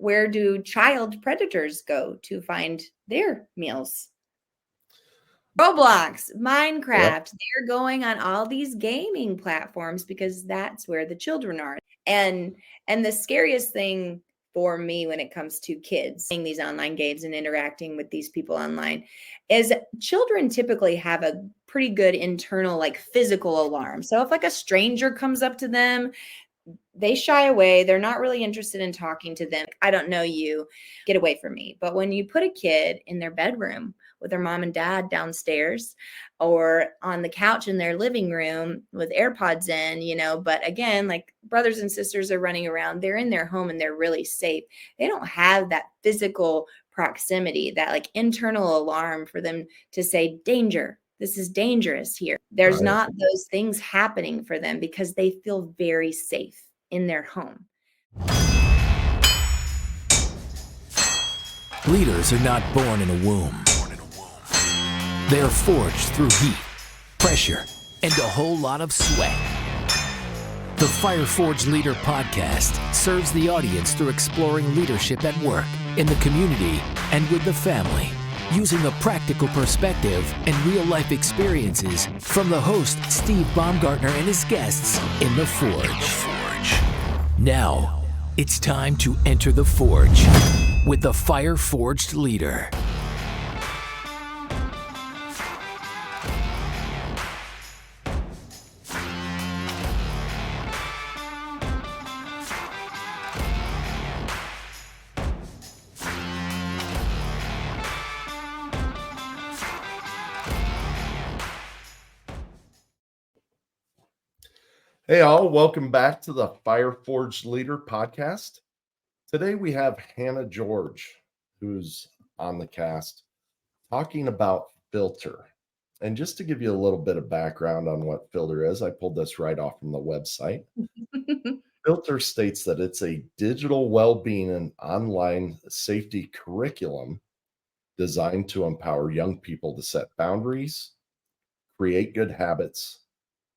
where do child predators go to find their meals? Roblox, Minecraft, they're going on all these gaming platforms because that's where the children are. And the scariest thing for me when it comes to kids playing these online games and interacting with these people online is children typically have a pretty good internal like physical alarm. So if like a stranger comes up to them, they shy away. They're not really interested in talking to them. I don't know you, get away from me. But when you put a kid in their bedroom with their mom and dad downstairs or on the couch in their living room with AirPods in, but again, like brothers and sisters are running around, they're in their home and they're really safe. They don't have that physical proximity, that like internal alarm for them to say danger. This is dangerous here. There's not those things happening for them because they feel very safe in their home. Leaders are not born in a womb. They are forged through heat, pressure, and a whole lot of sweat. The Fire Forged Leader podcast serves the audience through exploring leadership at work, in the community, and with the family, using a practical perspective and real-life experiences from the host, Steve Baumgartner, and his guests in The Forge. Now, it's time to enter the Forge with the Fire Forged Leader. Hey all, welcome back to the Fire Forged Leader podcast. Today we have Hannah George, who's on the cast, talking about filter. And just to give you a little bit of background on what filter is, I pulled this right off from the website. Filter states that it's a digital well-being and online safety curriculum designed to empower young people to set boundaries, create good habits,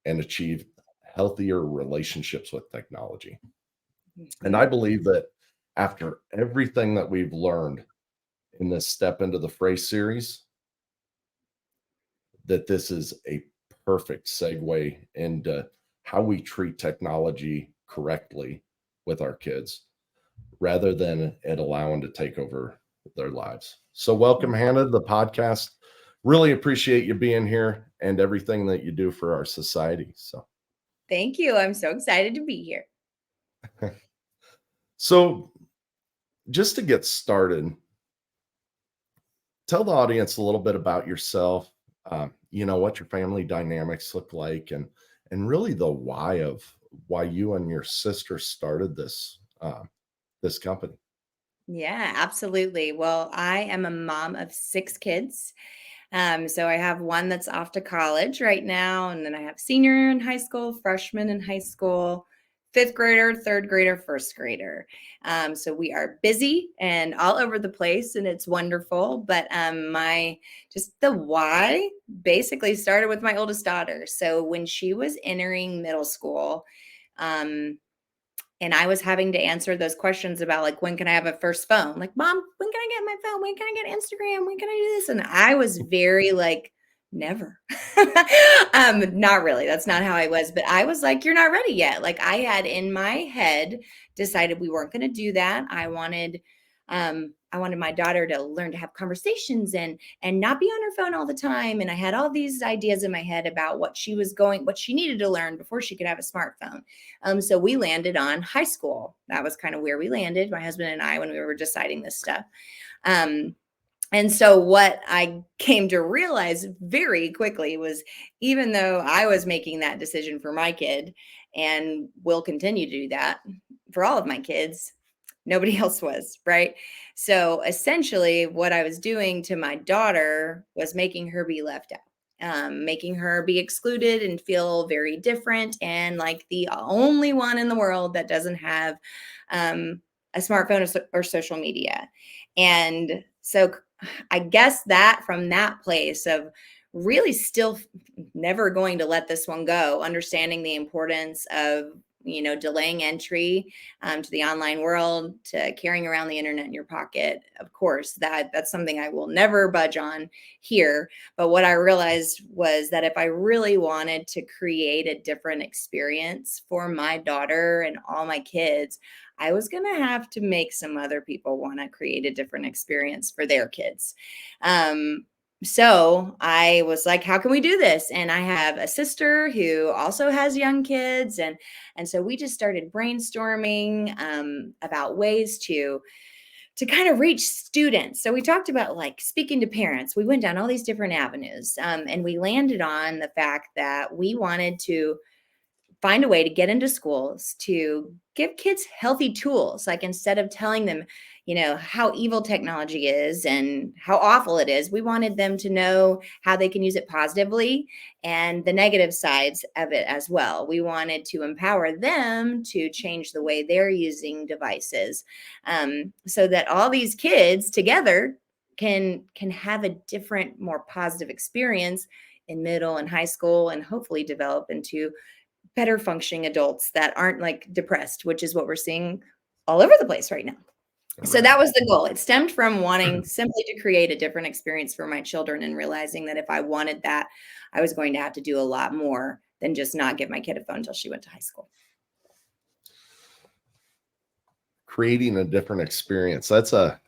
and achieve healthier relationships with technology. And I believe that after everything that we've learned in this Step Into the Fray series, that this is a perfect segue into how we treat technology correctly with our kids, rather than it allowing to take over their lives. So welcome, Hannah, to the podcast. Really appreciate you being here and everything that you do for our society. So thank you. I'm so excited to be here. So just to get started, tell the audience a little bit about yourself, what your family dynamics look like, and really the why you and your sister started this company. Yeah, absolutely. Well, I am a mom of 6 kids. So I have one that's off to college right now, and then I have senior in high school, freshman in high school, 5th grader, 3rd grader, 1st grader. So we are busy and all over the place, and it's wonderful. But the why basically started with my oldest daughter. So when she was entering middle school, and I was having to answer those questions about like, when can I have a first phone? Like, Mom, when can I get my phone? When can I get Instagram? When can I do this? And I was very like, never. Not really. That's not how I was. But I was like, you're not ready yet. Like I had in my head decided we weren't going to do that. I wanted my daughter to learn to have conversations and not be on her phone all the time. And I had all these ideas in my head about what she needed to learn before she could have a smartphone. So we landed on high school. That was kind of where we landed, my husband and I, when we were deciding this stuff. And so what I came to realize very quickly was, even though I was making that decision for my kid and will continue to do that for all of my kids, nobody else was, right? So essentially what I was doing to my daughter was making her be left out, making her be excluded and feel very different and like the only one in the world that doesn't have a smartphone or social media. And so I guess that from that place of really still never going to let this one go, understanding the importance of delaying entry to the online world, to carrying around the internet in your pocket. Of course, that's something I will never budge on here. But what I realized was that if I really wanted to create a different experience for my daughter and all my kids, I was going to have to make some other people want to create a different experience for their kids. So I was like, how can we do this? And I have a sister who also has young kids. And so we just started brainstorming about ways to kind of reach students. So we talked about like speaking to parents. We went down all these different avenues, and we landed on the fact that we wanted to find a way to get into schools to give kids healthy tools. Like instead of telling them, how evil technology is and how awful it is, we wanted them to know how they can use it positively and the negative sides of it as well. We wanted to empower them to change the way they're using devices, so that all these kids together can have a different, more positive experience in middle and high school, and hopefully develop into better functioning adults that aren't like depressed, which is what we're seeing all over the place right now. So that was the goal. It stemmed from wanting simply to create a different experience for my children, and realizing that if I wanted that, I was going to have to do a lot more than just not give my kid a phone until she went to high school. Creating a different experience. That's a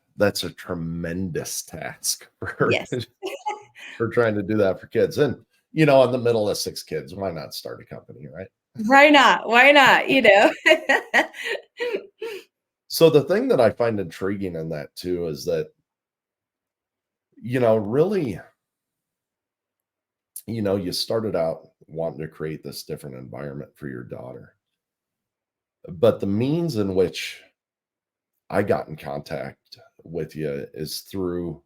tremendous task for, Yes. for trying to do that for kids. And, in the middle of 6 kids, why not start a company, right? Why not? Why not? So the thing that I find intriguing in that too is that, really, you started out wanting to create this different environment for your daughter. But the means in which I got in contact with you is through,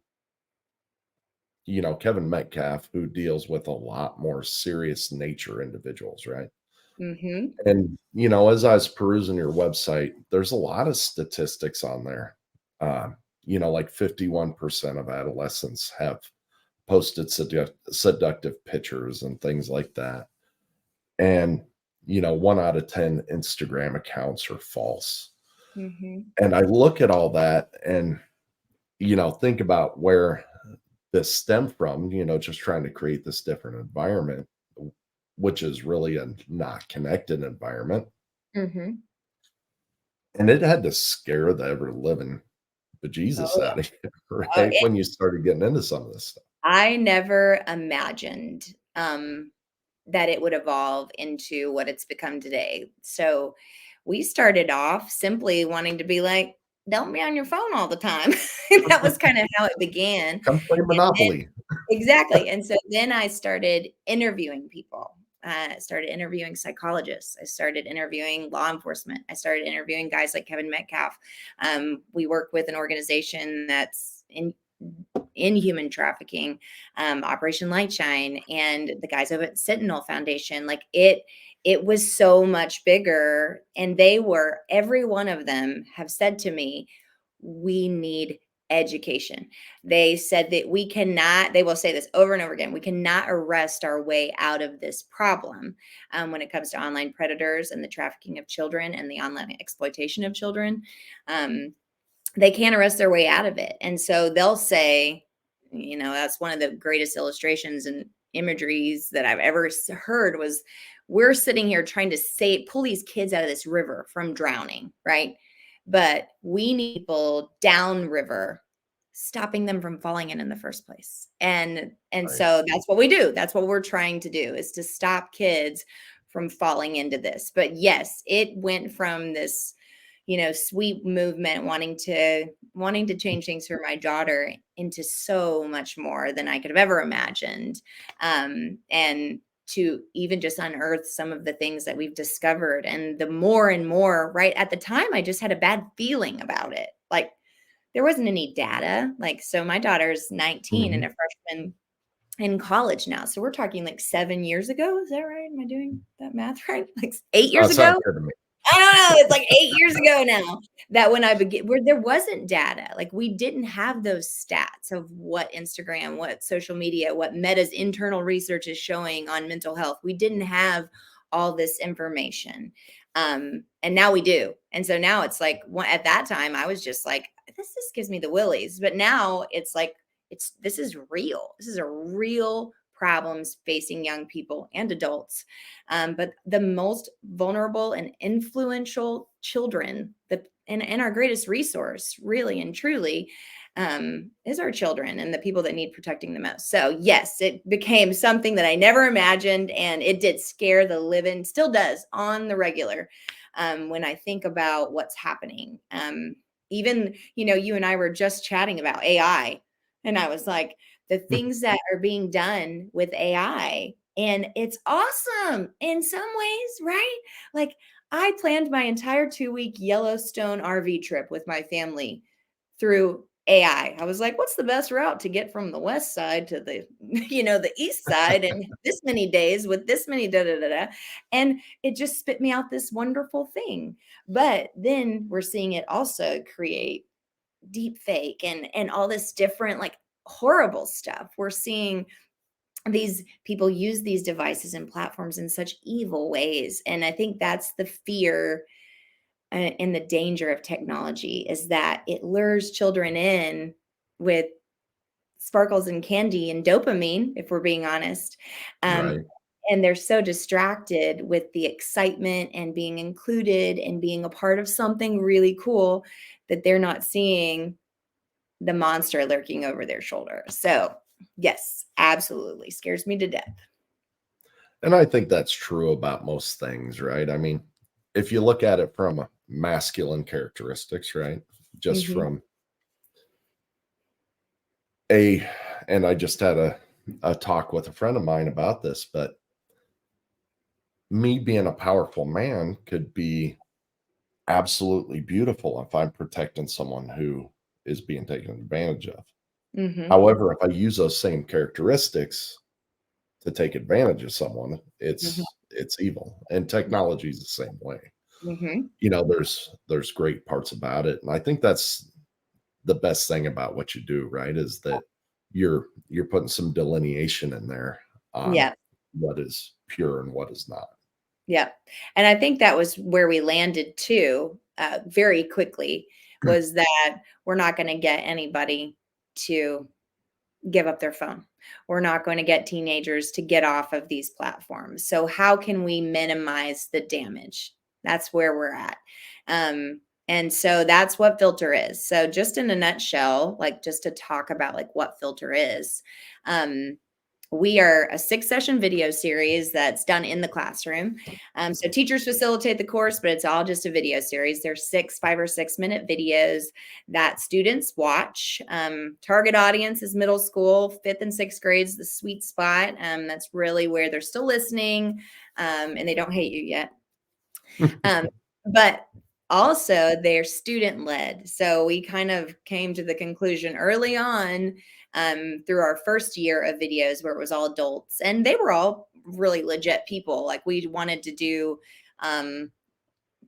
Kevin Metcalf, who deals with a lot more serious nature individuals, right? Mm-hmm. And, as I was perusing your website, there's a lot of statistics on there. Like 51% of adolescents have posted seductive pictures and things like that. And, 1 out of 10 Instagram accounts are false. Mm-hmm. And I look at all that and, think about where this stemmed from, just trying to create this different environment, which is really a not connected environment. Mm-hmm. And it had to scare the ever living bejesus Oh, out of you, yeah. right? When you started getting into some of this stuff. I never imagined that it would evolve into what it's become today. So we started off simply wanting to be like, don't be on your phone all the time. That was kind of how it began. Come play And Monopoly. exactly. And so then I started interviewing people. I started interviewing psychologists. I started interviewing law enforcement. I started interviewing guys like Kevin Metcalf. We work with an organization that's in human trafficking, Operation Lightshine, and the guys over at Sentinel Foundation. Like it was so much bigger, and every one of them have said to me, we need education. They said that they will say this over and over again, we cannot arrest our way out of this problem when it comes to online predators and the trafficking of children and the online exploitation of children. They can't arrest their way out of it. And so they'll say, that's one of the greatest illustrations and imageries that I've ever heard was, we're sitting here trying to pull these kids out of this river from drowning, right? But we need people downriver stopping them from falling in the first place. And Right. So that's what we do. That's what we're trying to do, is to stop kids from falling into this. But yes, it went from this sweet movement, wanting to change things for my daughter, into so much more than I could have ever imagined. And to even just unearth some of the things that we've discovered. And the more and more, right at the time, I just had a bad feeling about it. Like there wasn't any data. Like, so my daughter's 19 and a freshman in college now. So we're talking like 7 years ago. Is that right? Am I doing that math right? Like 8 years ago? Sounds good to me. I don't know. It's like 8 years ago now that when I began, where there wasn't data, like we didn't have those stats of what Instagram, what social media, what Meta's internal research is showing on mental health. We didn't have all this information. And now we do. And so now it's like, at that time, I was just like, this just gives me the willies. But now it's like, this is real. This is a real problems facing young people and adults. But the most vulnerable and influential children, and our greatest resource, really and truly, is our children and the people that need protecting the most. So yes, it became something that I never imagined, and it did scare the living, still does on the regular. When I think about what's happening, even, you and I were just chatting about AI, and I was like, the things that are being done with AI, and it's awesome in some ways, right? Like, I planned my entire 2-week Yellowstone RV trip with my family through AI. I was like, what's the best route to get from the west side to the, the east side in this many days with this many da da da da. And it just spit me out this wonderful thing. But then we're seeing it also create deep fake and all this different, like, horrible stuff. We're seeing these people use these devices and platforms in such evil ways. And I think that's the fear and the danger of technology, is that it lures children in with sparkles and candy and dopamine, if we're being honest. Um, Right. and they're so distracted with the excitement and being included and being a part of something really cool that they're not seeing the monster lurking over their shoulder. So, yes, absolutely scares me to death. And I think that's true about most things, right? I mean, if you look at it from masculine characteristics, right? Just Mhm. from a, and I just had a talk with a friend of mine about this, but me being a powerful man could be absolutely beautiful if I'm protecting someone who is being taken advantage of. Mhm. However, if I use those same characteristics to take advantage of someone, Mhm. it's evil. And technology is the same way. Mhm. There's great parts about it. And I think that's the best thing about what you do, right? Is that you're putting some delineation in there on Yeah. what is pure and what is not. Yeah. And I think that was where we landed too, very quickly, was that we're not going to get anybody to give up their phone. We're not going to get teenagers to get off of these platforms. So how can we minimize the damage? That's where we're at. And so that's what Filter is. So just in a nutshell, like, just to talk about like what Filter is, um, we are a 6-session video series that's done in the classroom. So teachers facilitate the course, but it's all just a video series. There's 5 or 6 minute videos that students watch. Target audience is middle school, 5th and 6th grades, the sweet spot. That's really where they're still listening, and they don't hate you yet. Um, but also they're student led. So we kind of came to the conclusion early on, through our first year of videos, where it was all adults, and they were all really legit people. Like, we wanted to do,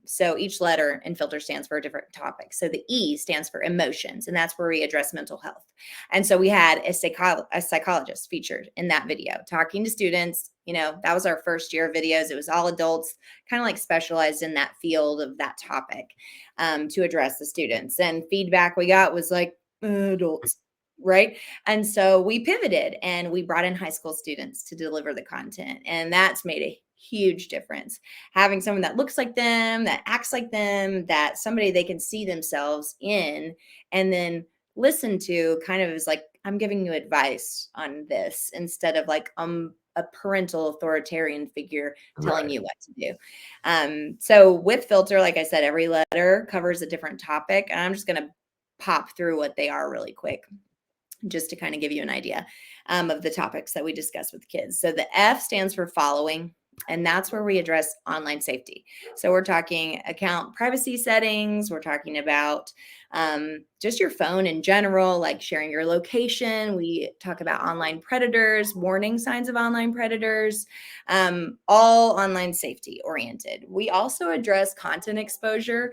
so each letter in Filter stands for a different topic. So the E stands for emotions, and that's where we address mental health. And so we had a psychologist featured in that video talking to students. That was our first year of videos. It was all adults, kind of like specialized in that field of that topic, to address the students. And feedback we got was like, adults. Right. And so we pivoted and we brought in high school students to deliver the content. And that's made a huge difference, having someone that looks like them, that acts like them, that somebody they can see themselves in, and then listen to, kind of is like, I'm giving you advice on this, instead of like a parental authoritarian figure telling Right. you what to do. So with Filter, like I said, every letter covers a different topic, and I'm just going to pop through what they are really quick, just to kind of give you an idea, of the topics that we discuss with kids. So the F stands for following, and that's where we address online safety. So we're talking account privacy settings. We're talking about, just your phone in general, like sharing your location. We talk about online predators, warning signs of online predators, all online safety oriented. We also address content exposure,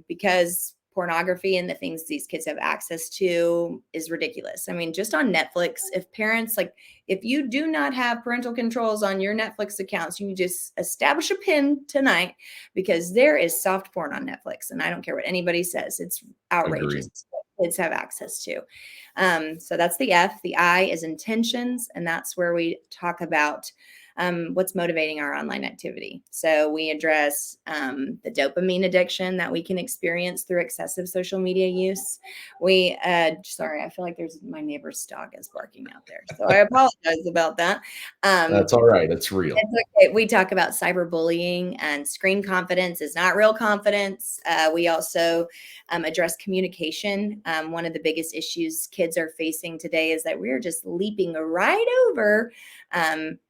because pornography and the things these kids have access to is ridiculous. I mean, just on Netflix, if parents if you do not have parental controls on your Netflix accounts, you just establish a pin tonight, because there is soft porn on Netflix. And I don't care what anybody says. It's outrageous. Agreed. Kids have access to. So that's the F. The I is intentions. And that's where we talk about what's motivating our online activity. So we address the dopamine addiction that we can experience through excessive social media use. Sorry, I feel like my neighbor's dog is barking out there. So I apologize about that. That's all right. It's real. It's okay. We talk about cyberbullying, and screen confidence is not real confidence. We also address communication. One of the biggest issues kids are facing today is that we're just leaping right over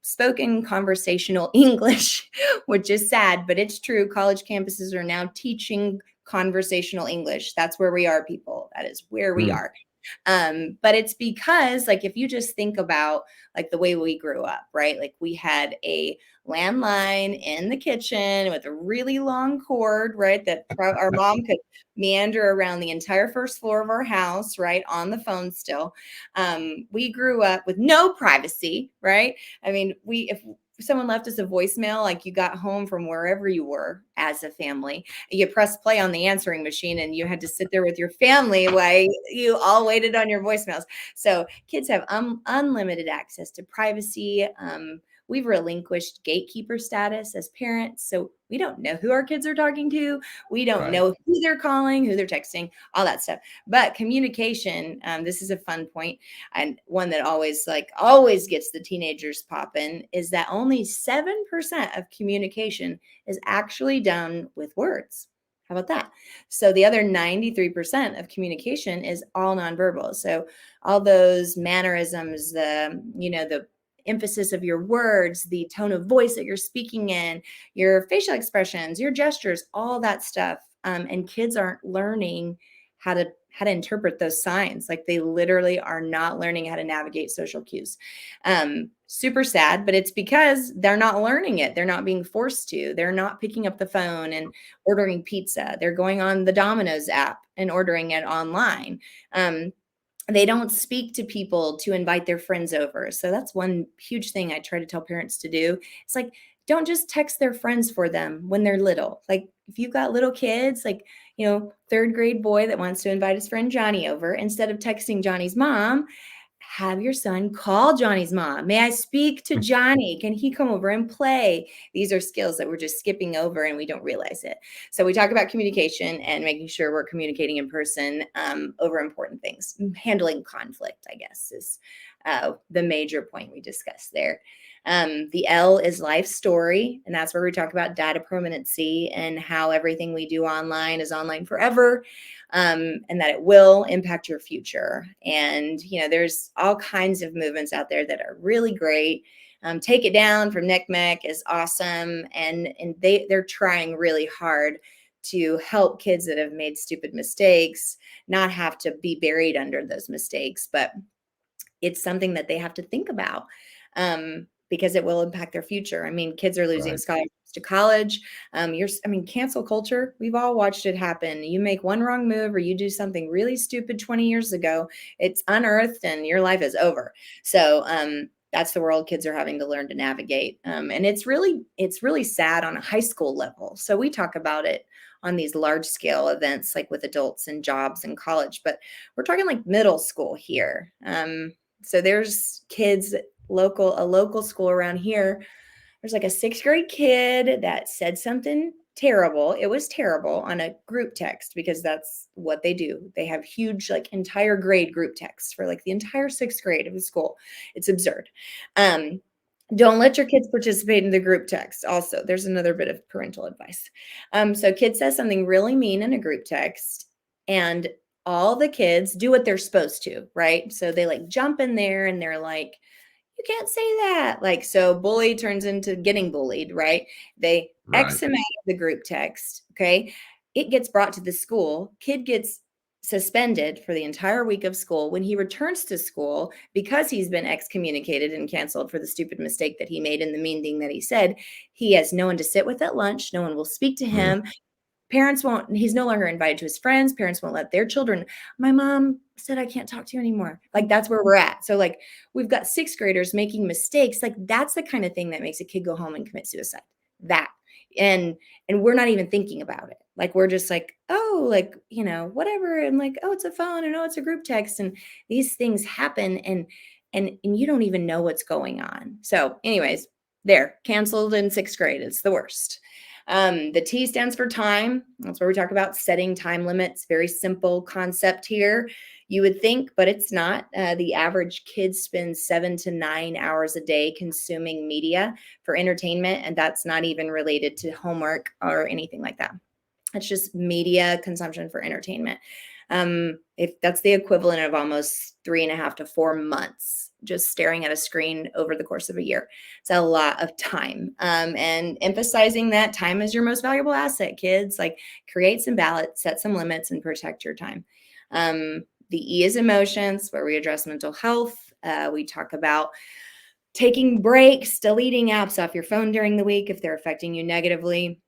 spoken conversational English, which is sad, but it's true. College campuses are now teaching conversational English. That's where we are, people. That is where we are. But it's because, like, if you just think about like the way we grew up, right? Like, we had a landline in the kitchen with a really long cord, right? That our mom could meander around the entire first floor of our house, right? On the phone still. We grew up with no privacy, right? I mean, if someone left us a voicemail, like you got home from wherever you were as a family, you press play on the answering machine and you had to sit there with your family while you all waited on your voicemails. So kids have unlimited access to privacy. We've relinquished gatekeeper status as parents. So we don't know who our kids are talking to. We don't know who they're calling, who they're texting, all that stuff. But communication, this is a fun point, and one that always gets the teenagers popping, is that only 7% of communication is actually done with words. How about that? So the other 93% of communication is all nonverbal. So all those mannerisms, the emphasis of your words, the tone of voice that you're speaking in, your facial expressions, your gestures, all that stuff. And kids aren't learning how to interpret those signs. Like, they literally are not learning how to navigate social cues. Super sad, but it's because they're not learning it. They're not being forced to. They're not picking up the phone and ordering pizza. They're going on the Domino's app and ordering it online. They don't speak to people to invite their friends over. So that's one huge thing I try to tell parents to do. It's like, don't just text their friends for them when they're little. Like, if you've got little kids, like, third grade boy that wants to invite his friend Johnny over, instead of texting Johnny's mom, have your son call Johnny's mom. May I speak to Johnny? Can he come over and play? These are skills that we're just skipping over and we don't realize it. So we talk about communication and making sure we're communicating in person over important things. Handling conflict, I guess, is the major point we discussed there. The L is life story, and that's where we talk about data permanency and how everything we do online is online forever, and that it will impact your future. And, there's all kinds of movements out there that are really great. Take It Down from NCMEC is awesome, and they're trying really hard to help kids that have made stupid mistakes not have to be buried under those mistakes, but it's something that they have to think about. Because it will impact their future. I mean, kids are losing scholarships to college. Cancel culture, we've all watched it happen. You make one wrong move or you do something really stupid 20 years ago, it's unearthed and your life is over. So that's the world kids are having to learn to navigate. And it's really sad on a high school level. So we talk about it on these large scale events, like with adults and jobs and college, but we're talking like middle school here. So there's kids, a local school around here. There's like a 6th grade kid that said something terrible. It was terrible on a group text, because that's what they do. They have huge, like, entire grade group texts for like the entire 6th grade of the school. It's absurd. Don't let your kids participate in the group text. Also, there's another bit of parental advice. So kid says something really mean in a group text, and all the kids do what they're supposed to, right? So they like jump in there and they're like, you can't say that. Like, so bully turns into getting bullied, right? They X him out of the group text. Okay. It gets brought to the school. Kid gets suspended for the entire week of school. When he returns to school, because he's been excommunicated and canceled for the stupid mistake that he made and the mean thing that he said, he has no one to sit with at lunch. No one will speak to him. he's no longer invited to his friends. Parents won't let their children. My mom said, I can't talk to you anymore. Like, that's where we're at. So like, we've got sixth graders making mistakes. Like, that's the kind of thing that makes a kid go home and commit suicide. That. And we're not even thinking about it. Like, we're just like, oh, like, whatever. And like, oh, it's a phone, and oh, it's a group text. And these things happen, and you don't even know what's going on. So anyways, canceled in sixth grade. It's the worst. The T stands for time. That's where we talk about setting time limits. Very simple concept here. You would think, but it's not. The average kid spends 7 to 9 hours a day consuming media for entertainment, and that's not even related to homework or anything like that. It's just media consumption for entertainment. If that's the equivalent of almost 3.5 to 4 months just staring at a screen over the course of a year. It's a lot of time. And emphasizing that time is your most valuable asset, kids. Like, create some balance, set some limits, and protect your time. The E is emotions, where we address mental health. We talk about taking breaks, deleting apps off your phone during the week if they're affecting you negatively.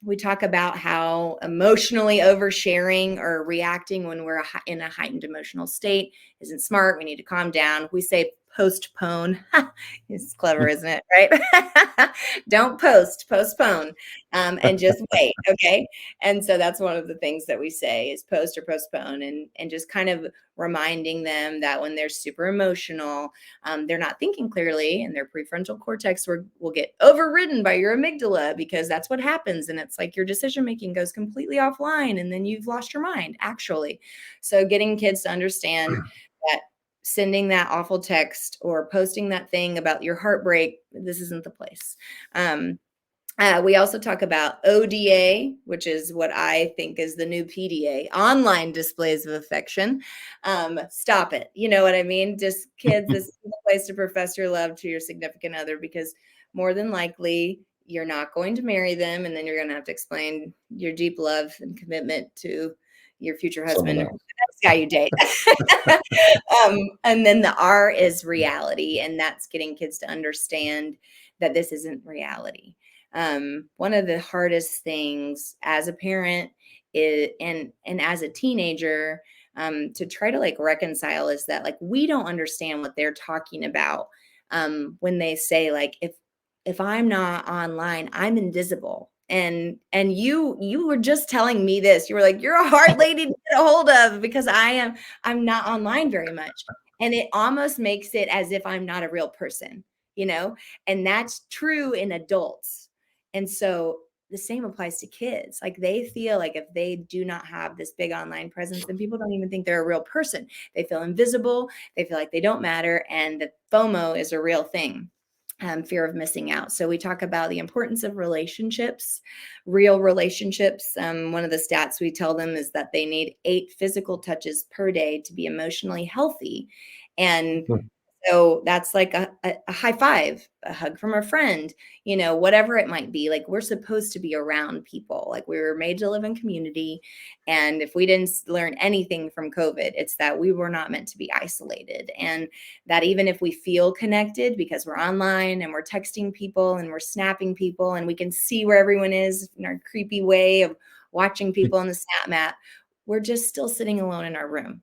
We talk about how emotionally oversharing or reacting when we're in a heightened emotional state isn't smart. We need to calm down. We say postpone. It's clever, isn't it? Right? Don't postpone, and just wait. Okay. And so that's one of the things that we say is post or postpone, and just kind of reminding them that when they're super emotional, they're not thinking clearly, and their prefrontal cortex will get overridden by your amygdala, because that's what happens. And it's like your decision making goes completely offline, and then you've lost your mind, actually. So getting kids to understand that sending that awful text or posting that thing about your heartbreak, this isn't the place. We also talk about ODA, which is what I think is the new PDA, online displays of affection. Stop it. You know what I mean? Just, kids, this is the place to profess your love to your significant other, because more than likely you're not going to marry them, and then you're going to have to explain your deep love and commitment to your future husband, the next guy you date. And then the R is reality, and that's getting kids to understand that this isn't reality. One of the hardest things as a parent is, and as a teenager, to try to like reconcile, is that like, we don't understand what they're talking about when they say like, if I'm not online, I'm invisible. And you were just telling me this. You were like, you're a hard lady to get a hold of, because I'm not online very much. And it almost makes it as if I'm not a real person, and that's true in adults. And so the same applies to kids. Like, they feel like if they do not have this big online presence, then people don't even think they're a real person. They feel invisible. They feel like they don't matter. And the FOMO is a real thing. Fear of missing out. So we talk about the importance of relationships, real relationships. One of the stats we tell them is that they need 8 physical touches per day to be emotionally healthy. And so that's like a high five, a hug from a friend, whatever it might be. Like, we're supposed to be around people. Like, we were made to live in community. And if we didn't learn anything from COVID, it's that we were not meant to be isolated. And that even if we feel connected because we're online and we're texting people and we're snapping people and we can see where everyone is in our creepy way of watching people on the snap map, we're just still sitting alone in our room.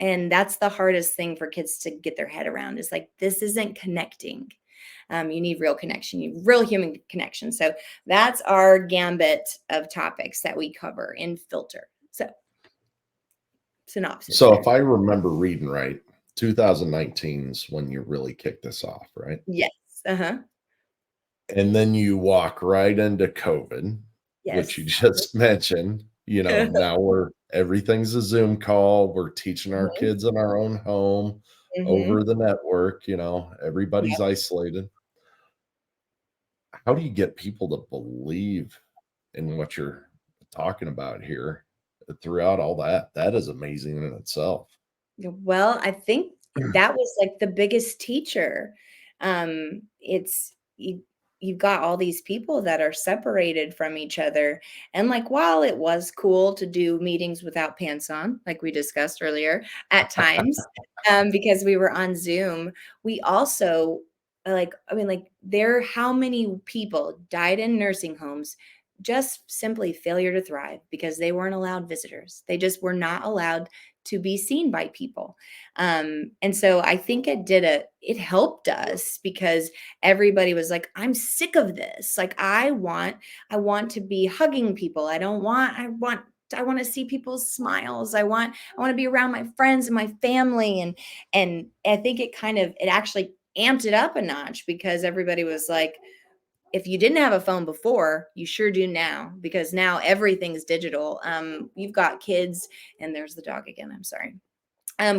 And that's the hardest thing for kids to get their head around, is like, this isn't connecting. You need real connection, you need real human connection. So that's our gambit of topics that we cover in Filter. So synopsis. So if I remember reading right, 2019 is when you really kicked this off, right? Yes. Uh-huh. And then you walk right into COVID, which you just mentioned. Now everything's a Zoom call. We're teaching our kids in our own home over the network. Everybody's isolated. How do you get people to believe in what you're talking about here throughout all that? That is amazing in itself. Well, I think that was like the biggest teacher. You've got all these people that are separated from each other. And like, while it was cool to do meetings without pants on, like we discussed earlier at times, because we were on Zoom, we also how many people died in nursing homes just simply failure to thrive because they weren't allowed visitors. They just were not allowed to be seen by people. And so I think it helped us because everybody was like, I'm sick of this. Like, I want to be hugging people. I want to see people's smiles. I want to be around my friends and my family. And I think it actually amped it up a notch because everybody was like, if you didn't have a phone before, you sure do now, because now everything's digital. You've got kids, and there's the dog again. I'm sorry.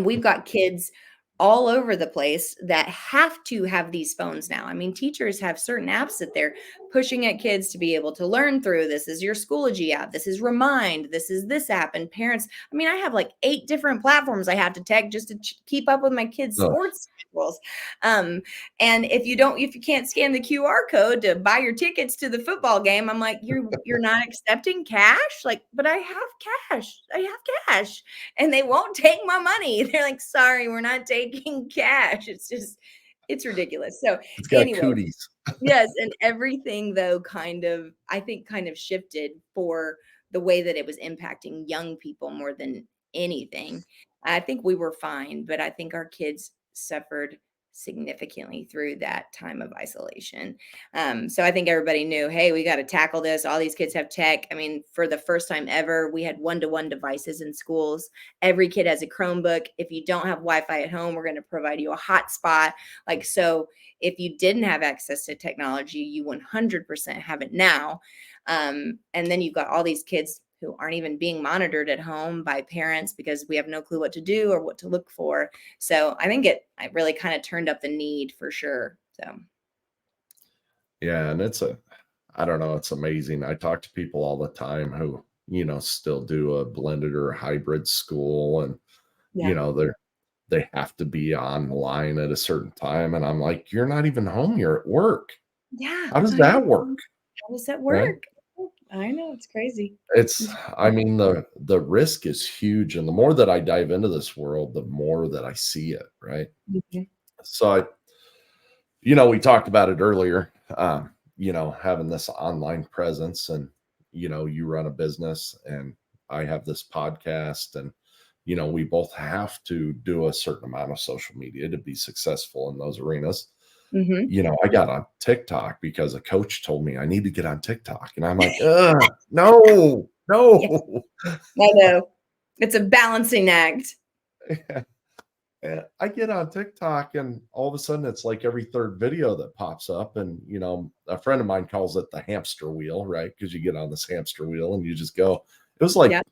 We've got kids all over the place that have to have these phones now. I mean, teachers have certain apps that they're pushing at kids to be able to learn through. This is your Schoology app. This is Remind. This is this app. And parents, I mean, I have like 8 different platforms I have to tech just to keep up with my kids' Ugh. sports schedules. And if you can't scan the QR code to buy your tickets to the football game, I'm like, you're not accepting cash? Like, but I have cash. I have cash. And they won't take my money. They're like, sorry, we're not taking cash. It's ridiculous. So It's got anyway, cooties. yes, and everything though I think kind of shifted for the way that it was impacting young people more than anything. I think we were fine, but I think our kids suffered significantly through that time of isolation. So I think everybody knew, hey, we got to tackle this. All these kids have tech. I mean, for the first time ever, we had one-to-one devices in schools. Every kid has a Chromebook. If you don't have Wi-Fi at home, we're going to provide you a hotspot. Like, so if you didn't have access to technology, you 100% have it now. And then you've got all these kids who aren't even being monitored at home by parents because we have no clue what to do or what to look for. So I think it really kind of turned up the need for sure. So Yeah, and I don't know, it's amazing. I talk to people all the time who, still do a blended or hybrid school, and yeah, they have to be online at a certain time, and I'm like, you're not even home, you're at work. yeah, How does I that know. work? How does that Right? work? I know, it's crazy. I mean, the risk is huge, and the more that I dive into this world, the more that I see it, right? Mhm. So we talked about it earlier, having this online presence, and you run a business and I have this podcast, and we both have to do a certain amount of social media to be successful in those arenas. Mhm. I got on TikTok because a coach told me I need to get on TikTok, and I'm like, ugh, no, Yes, no. I know. It's a balancing act. And I get on TikTok, and all of a sudden it's like every third video that pops up. And, a friend of mine calls it the hamster wheel, right? Because you get on this hamster wheel and you just go. It was like Yeah.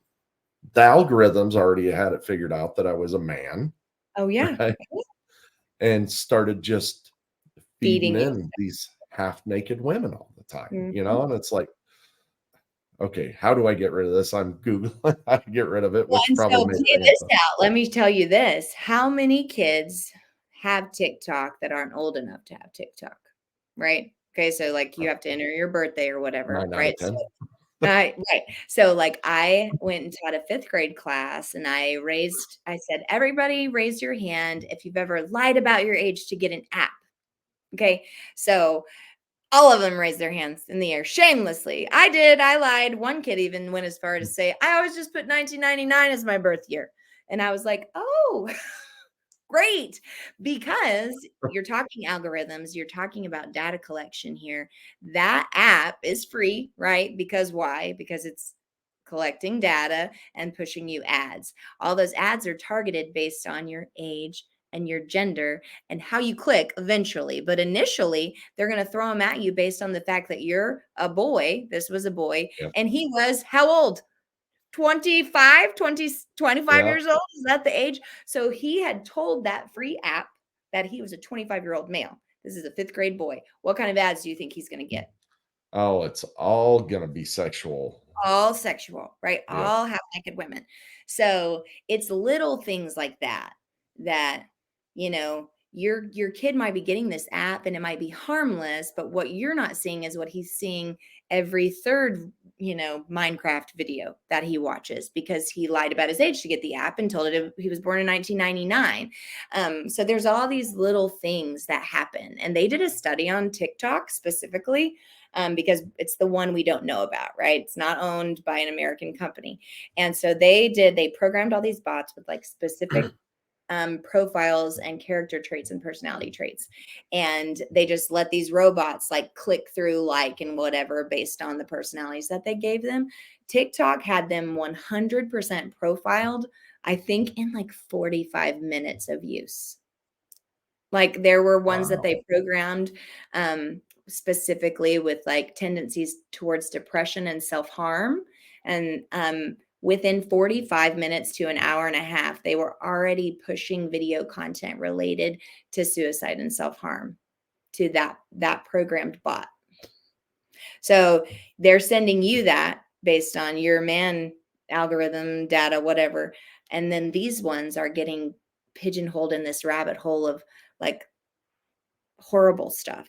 the algorithms already had it figured out that I was a man, Oh, yeah. right? And started just feeding Feeding you. in these half naked women all the time, Mhm. and it's like, okay, how do I get rid of this? I'm Googling how to get rid of it, Well, which and probably so makes play sense. this out. Let me tell you this. How many kids have TikTok that aren't old enough to have TikTok? Right? Okay, so like you have to enter your birthday or whatever, 9 out right? of 10. Right. So like I went and taught a 5th grade class and I said, everybody raise your hand if you've ever lied about your age to get an app. Okay. So all of them raised their hands in the air shamelessly. I did. I lied. One kid even went as far to say, I always just put 1999 as my birth year. And I was like, oh, great. Because you're talking algorithms, you're talking about data collection here. That app is free, right? Because why? Because it's collecting data and pushing you ads. All those ads are targeted based on your age and your gender and how you click eventually. But initially, they're going to throw them at you based on the fact that you're a boy. This was a boy. Yeah. And he was how old? 25, 20, 25 Yeah. years old? Is that the age? So he had told that free app that he was a 25-year-old male. This is a 5th grade boy. What kind of ads do you think he's going to get? Oh, it's all gonna be sexual. All sexual, right? Yeah. All half naked women. So it's little things like that that, your kid might be getting this app and it might be harmless, but what you're not seeing is what he's seeing every third, Minecraft video that he watches because he lied about his age to get the app and told it he was born in 1999. So there's all these little things that happen. And they did a study on TikTok specifically, because it's the one we don't know about, right? It's not owned by an American company. And so they programmed all these bots with like specific profiles and character traits and personality traits. And they just let these robots like click through like and whatever based on the personalities that they gave them. TikTok had them 100% profiled, I think, in like 45 minutes of use. Like there were ones that Wow. they programmed specifically with like tendencies towards depression and self-harm. And within 45 minutes to an hour and a half, they were already pushing video content related to suicide and self-harm to that programmed bot. So they're sending you that based on your man algorithm data, whatever. And then these ones are getting pigeonholed in this rabbit hole of like horrible stuff,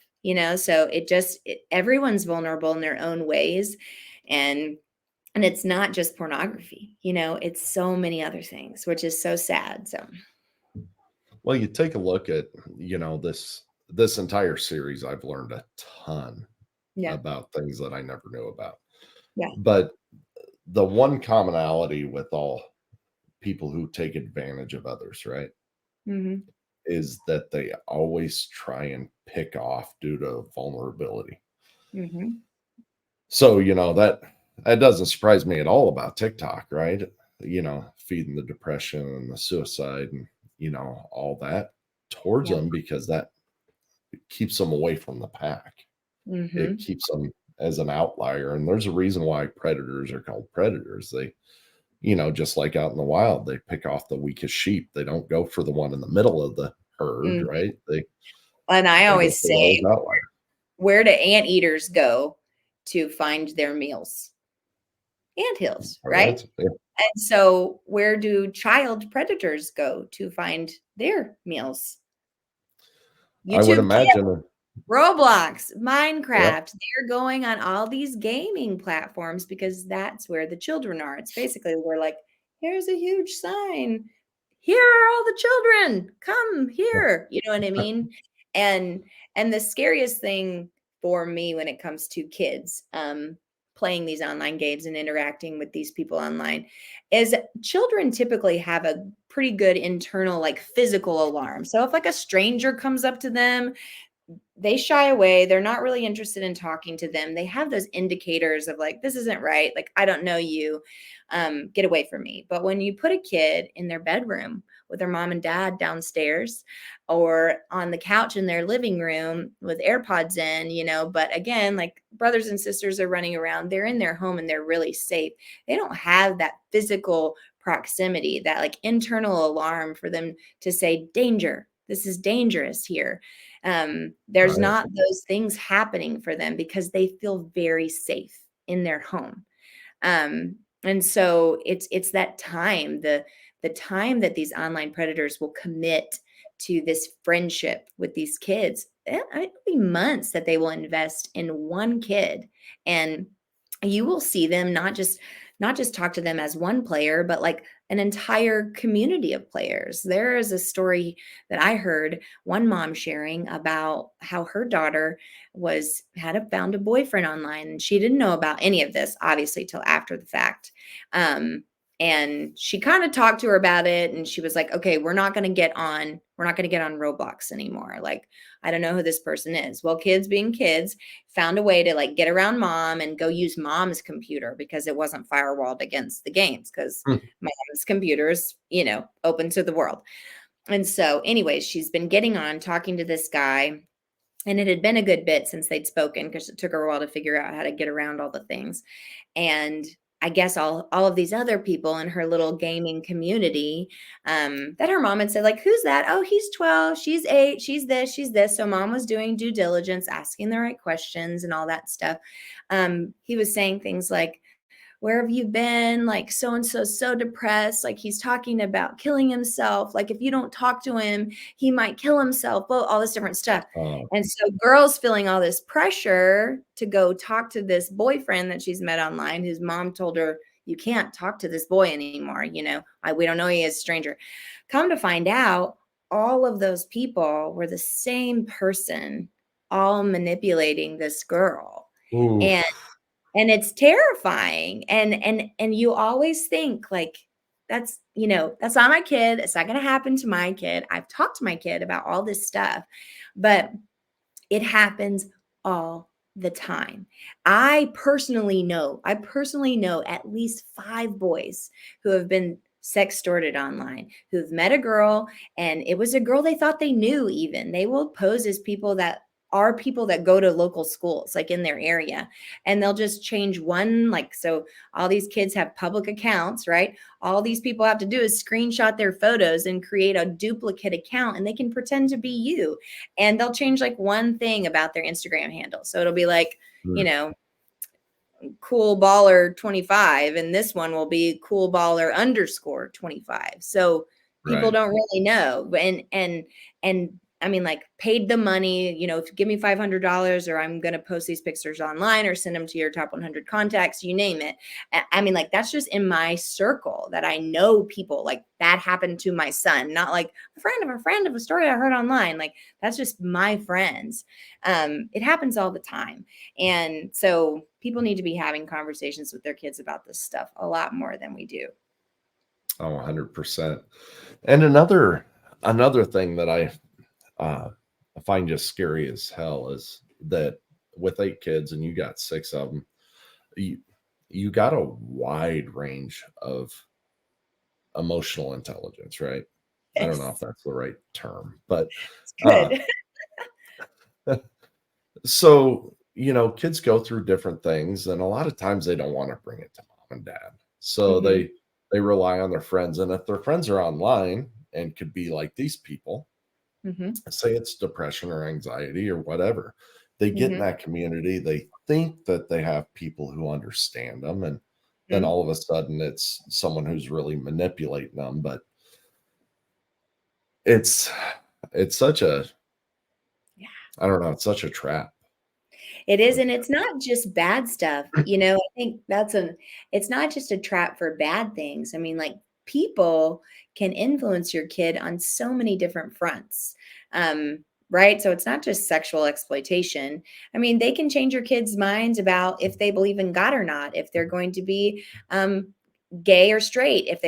so everyone's vulnerable in their own ways. And it's not just pornography, it's so many other things, which is so sad. So Well, you take a look at, this entire series, I've learned a ton yeah, about things that I never knew about. yeah, But the one commonality with all people who take advantage of others, right, hmm, is that they always try and pick off due to vulnerability. hmm, So, that doesn't surprise me at all about TikTok, right? Feeding the depression and the suicide and, all that towards yeah, them, because that keeps them away from the pack. It hmm, keeps them as an outlier. And there's a reason why predators are called predators. They, just like out in the wild, they pick off the weakest sheep. They don't go for the one in the middle of the herd, mm. right? And I They go always for those say, outliers. where do anteaters go to find their meals? Anthills, All right? right. Yeah. And so where do child predators go to find their meals? I would YouTube, imagine. Roblox, Yeah. Minecraft, they're going on all these gaming platforms because that's where the children are. It's basically we're like, here's a huge sign. Here are all the children. Come here. You know what I mean? And and the scariest thing for me when it comes to kids playing these online games and interacting with these people online is children typically have a pretty good internal like physical alarm. So if like a stranger comes up to them, they shy away. They're not really interested in talking to them. They have those indicators of like, this isn't right. Like, I don't know you. Get away from me. But when you put a kid in their bedroom with their mom and dad downstairs or on the couch in their living room with AirPods in, but again, like brothers and sisters are running around, they're in their home and they're really safe. They don't have that physical proximity, that like internal alarm for them to say, danger. This is dangerous here. There's Right. not those things happening for them because they feel very safe in their home. And so it's that time, the time that these online predators will commit to this friendship with these kids. It'll be months that they will invest in one kid, and you will see them not just talk to them as one player, but like an entire community of players. There is a story that I heard one mom sharing about how her daughter found a boyfriend online, and she didn't know about any of this obviously till after the fact. And she kind of talked to her about it, and she was like, okay, we're not going to get on Roblox anymore. Like, I don't know who this person is. Well, kids being kids found a way to like get around mom and go use mom's computer because it wasn't firewalled against the games, because Hmm. mom's computer is, open to the world. And so anyways, she's been getting on talking to this guy, and it had been a good bit since they'd spoken because it took her a while to figure out how to get around all the things. And I guess all of these other people in her little gaming community, that her mom had said, like, who's that? Oh, he's 12, she's 8, she's this, she's this. So mom was doing due diligence, asking the right questions and all that stuff. He was saying things like, where have you been? Like, so and so depressed. Like, he's talking about killing himself. Like, if you don't talk to him, he might kill himself. Well, all this different stuff. Oh, And so girls feeling all this pressure to go talk to this boyfriend that she's met online, whose mom told her, you can't talk to this boy anymore. We don't know he is a stranger. Come to find out, all of those people were the same person, all manipulating this girl. Ooh, And it's terrifying. And you always think like, that's, that's not my kid. It's not going to happen to my kid. I've talked to my kid about all this stuff, but it happens all the time. I personally know at least 5 boys who have been sextorted online, who've met a girl, and it was a girl they thought they knew even. They will pose as people that are people that go to local schools, like in their area, and they'll just change one, like, so all these kids have public accounts, right? All these people have to do is screenshot their photos and create a duplicate account, and they can pretend to be you, and they'll change like one thing about their Instagram handle. So it'll be like, you mm, know, cool baller 25, and this one will be cool baller underscore 25. So people right. don't really know. And I mean, like, paid the money, if you give me $500, or I'm going to post these pictures online or send them to your top 100 contacts, you name it. I mean, like, that's just in my circle that I know people. Like, that happened to my son, not like a friend of a story I heard online. Like, that's just my friends. It happens all the time. And so people need to be having conversations with their kids about this stuff a lot more than we do. Oh, 100%. And another thing that I find just scary as hell is that with 8 kids and you got 6 of them, you you got a wide range of emotional intelligence, right? I don't know if Yes, that's the right term, but it's uh, good. so kids go through different things, and a lot of times they don't want to bring it to mom and dad, so Hmm. they rely on their friends, and if their friends are online and could be like these people, Hmm. say it's depression or anxiety or whatever, they get in Hmm. that community, they think that they have people who understand them, and then Hmm. all of a sudden it's someone who's really manipulating them. But it's it's such a Yeah, I don't know, it's such a trap. it is. Such And it's not just bad stuff. I think it's not just a trap for bad things. I mean, like, people can influence your kid on so many different fronts. Right. So it's not just sexual exploitation. I mean, they can change your kids' minds about if they believe in God or not, if they're going to be gay or straight, if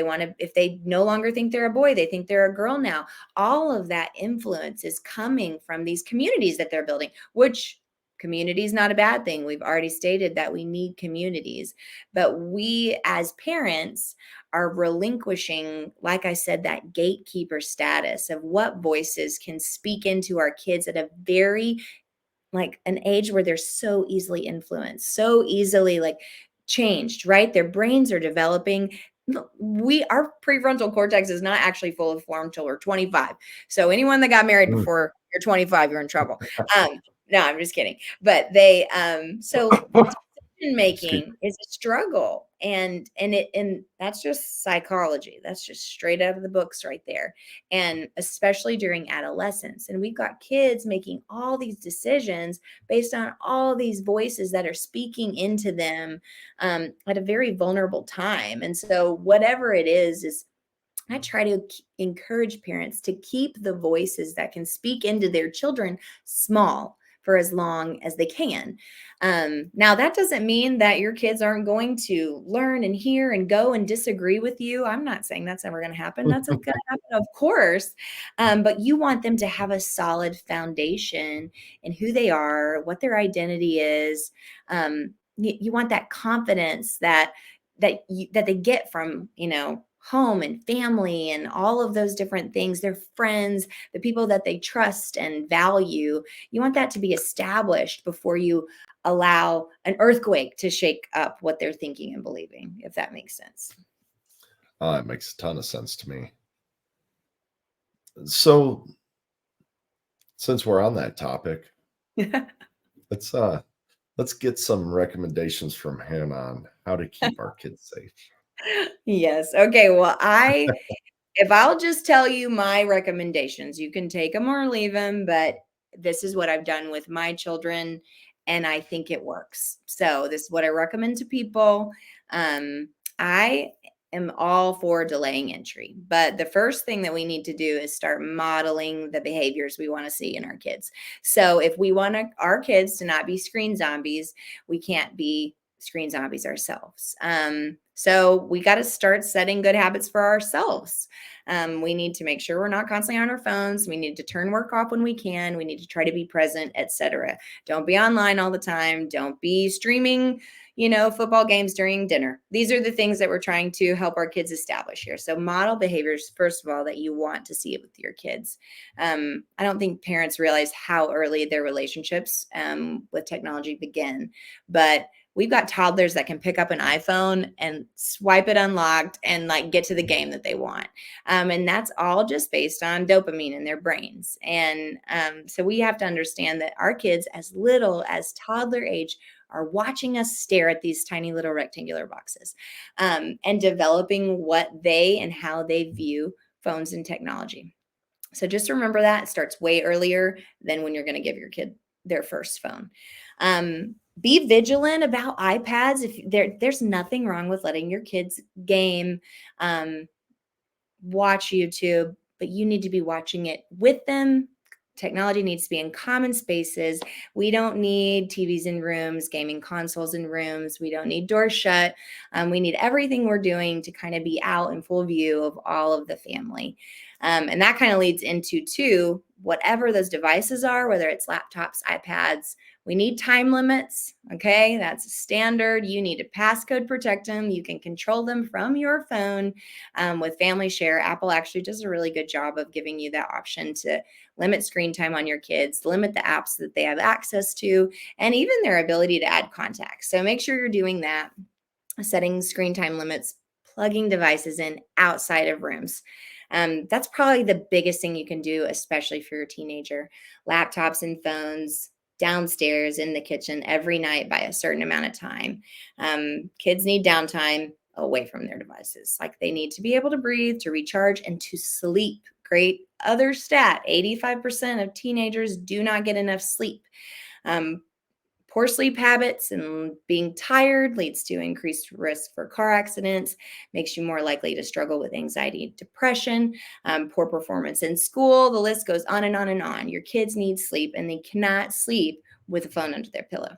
they no longer think they're a boy, they think they're a girl now. All of that influence is coming from these communities that they're building, which community is not a bad thing. We've already stated that we need communities, but we as parents are relinquishing, like I said, that gatekeeper status of what voices can speak into our kids at a very, like, an age where they're so easily influenced, so easily, like, changed, right? Their brains are developing. Our prefrontal cortex is not actually fully formed till we're 25. So anyone that got married Mm. before you're 25, you're in trouble. No, I'm just kidding. But they so decision Excuse making is a struggle, and that's just psychology. That's just straight out of the books right there. And especially during adolescence, and we've got kids making all these decisions based on all these voices that are speaking into them at a very vulnerable time. And so whatever it is I try to encourage parents to keep the voices that can speak into their children small for as long as they can. Now, that doesn't mean that your kids aren't going to learn and hear and go and disagree with you. I'm not saying that's never going to happen. That's going to happen, of course. But you want them to have a solid foundation in who they are, what their identity is. You want that confidence that they get from home and family and all of those different things, their friends, the people that they trust and value. You want that to be established before you allow an earthquake to shake up what they're thinking and believing, if that makes sense. it makes a ton of sense to me. So since we're on that topic, let's let's get some recommendations from Hannah on how to keep our kids safe. Yes. Okay. Well, if I'll just tell you my recommendations, you can take them or leave them, but this is what I've done with my children, and I think it works. So this is what I recommend to people. I am all for delaying entry. But the first thing that we need to do is start modeling the behaviors we want to see in our kids. So if we want our kids to not be screen zombies, we can't be screen zombies ourselves. So we got to start setting good habits for ourselves. We need to make sure we're not constantly on our phones. We need to turn work off when we can. We need to try to be present, etc. Don't be online all the time. Don't be streaming, football games during dinner. These are the things that we're trying to help our kids establish here. So model behaviors, first of all, that you want to see with your kids. I don't think parents realize how early their relationships with technology begin, but we've got toddlers that can pick up an iPhone and swipe it unlocked and like get to the game that they want. And that's all just based on dopamine in their brains. And so we have to understand that our kids, as little as toddler age, are watching us stare at these tiny little rectangular boxes, and developing what they and how they view phones and technology. So just remember that it starts way earlier than when you're going to give your kid their first phone. Be vigilant about iPads. If there's nothing wrong with letting your kids game, watch YouTube, but you need to be watching it with them. Technology needs to be in common spaces. We don't need TVs in rooms, gaming consoles in rooms. We don't need doors shut. We need everything we're doing to kind of be out in full view of all of the family. And that kind of leads into, too, whatever those devices are, whether it's laptops, iPads, we need time limits. Okay, that's standard. You need to passcode protect them. You can control them from your phone with Family Share. Apple actually does a really good job of giving you that option to limit screen time on your kids, limit the apps that they have access to, and even their ability to add contacts. So make sure you're doing that, setting screen time limits, plugging devices in outside of rooms. That's probably the biggest thing you can do, especially for your teenager. Laptops and phones downstairs in the kitchen every night by a certain amount of time. Kids need downtime away from their devices. Like they need to be able to breathe, to recharge, and to sleep. Great other stat, 85% of teenagers do not get enough sleep. Poor sleep habits and being tired leads to increased risk for car accidents, makes you more likely to struggle with anxiety, depression, poor performance in school. The list goes on and on and on. Your kids need sleep, and they cannot sleep with a phone under their pillow.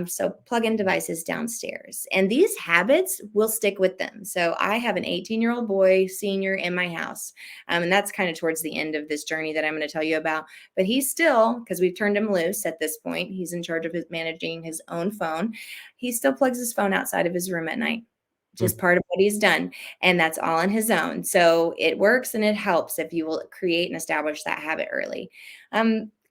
So plug in devices downstairs. And these habits will stick with them. So I have an 18-year-old boy, senior, in my house. And that's kind of towards the end of this journey that I'm going to tell you about. But he's still, because we've turned him loose at this point, he's in charge of managing his own phone. He still plugs his phone outside of his room at night. Just part of what he's done. And that's all on his own. So it works and it helps if you will create and establish that habit early.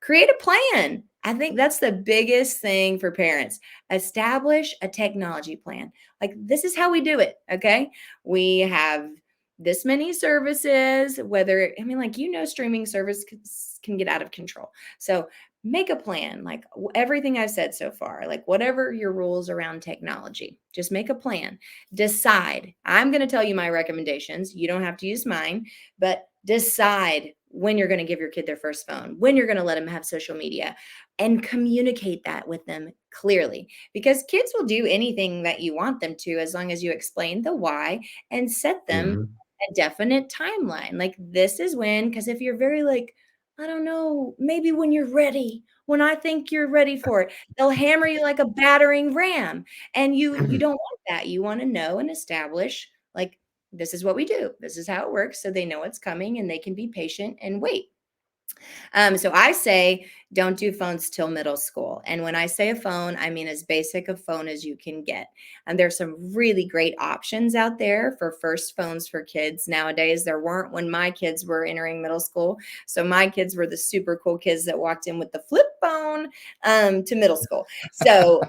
Create a plan. I think that's the biggest thing for parents. Establish a technology plan. Like this is how we do it. Okay. We have this many services, streaming service can get out of control. So make a plan, like everything I've said so far, like whatever your rules around technology, just make a plan. Decide. I'm going to tell you my recommendations. You don't have to use mine, but decide when you're going to give your kid their first phone, when you're going to let them have social media, and communicate that with them clearly, because kids will do anything that you want them to as long as you explain the why and set them a definite timeline. Like this is when, because if you're very like, I don't know, maybe when you're ready, when I think you're ready for it, they'll hammer you like a battering ram. And you don't want that. You want to know and establish like, this is what we do. This is how it works. So they know what's coming and they can be patient and wait. So I say don't do phones till middle school. And when I say a phone, I mean as basic a phone as you can get. And there's some really great options out there for first phones for kids nowadays. There weren't when my kids were entering middle school. So my kids were the super cool kids that walked in with the flip phone to middle school. So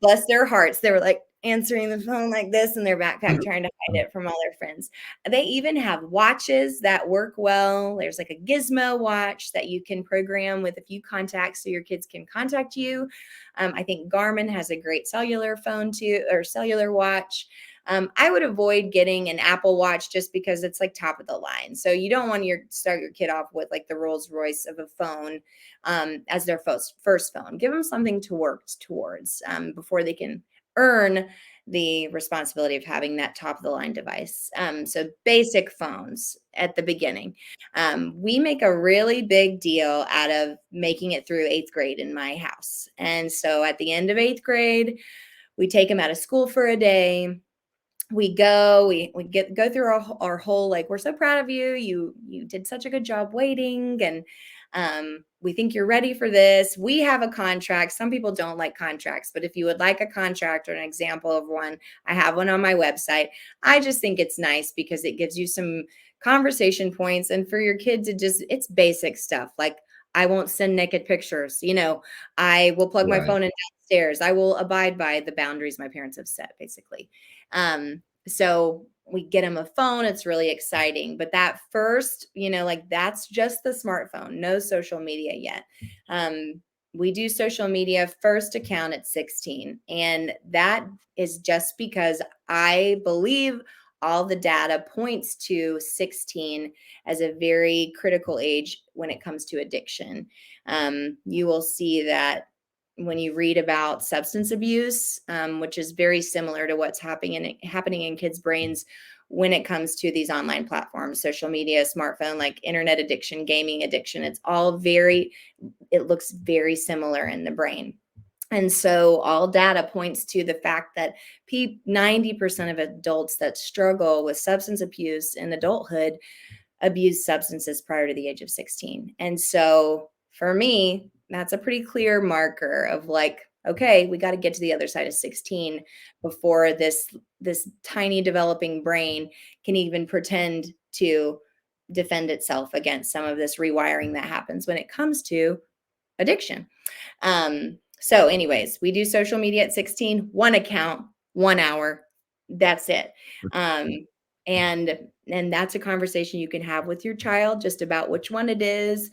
bless their hearts. They were like answering the phone like this in their backpack, trying to hide it from all their friends. They even have watches that work well. There's like a gizmo watch that you can program with a few contacts so your kids can contact you. I think Garmin has a great cellular phone too, or cellular watch. I would avoid getting an Apple Watch just because it's like top of the line. So you don't want to start your kid off with like the Rolls Royce of a phone as their first phone. Give them something to work towards before they can earn the responsibility of having that top of the line device. So basic phones at the beginning. We make a really big deal out of making it through 8th grade in my house. And so at the end of 8th grade, we take them out of school for a day. We go through our whole, like, we're so proud of you. You did such a good job waiting, and we think you're ready for this. We have a contract. Some people don't like contracts, but if you would like a contract or an example of one, I have one on my website. I just think it's nice because it gives you some conversation points, and for your kids, it's basic stuff. Like, I won't send naked pictures. I will plug my Right. phone in downstairs. I will abide by the boundaries my parents have set, basically. So we get them a phone. It's really exciting. But that first, like, that's just the smartphone, no social media yet. We do social media first account at 16. And that is just because I believe all the data points to 16 as a very critical age when it comes to addiction. You will see that when you read about substance abuse, which is very similar to what's happening in kids' brains when it comes to these online platforms, social media, smartphone, like internet addiction, gaming addiction, it looks very similar in the brain. And so all data points to the fact that 90% of adults that struggle with substance abuse in adulthood abuse substances prior to the age of 16. And so for me, that's a pretty clear marker of, like, okay, we got to get to the other side of 16 before this tiny developing brain can even pretend to defend itself against some of this rewiring that happens when it comes to addiction. So anyways, we do social media at 16, one account, 1 hour. That's it. And that's a conversation you can have with your child just about which one it is,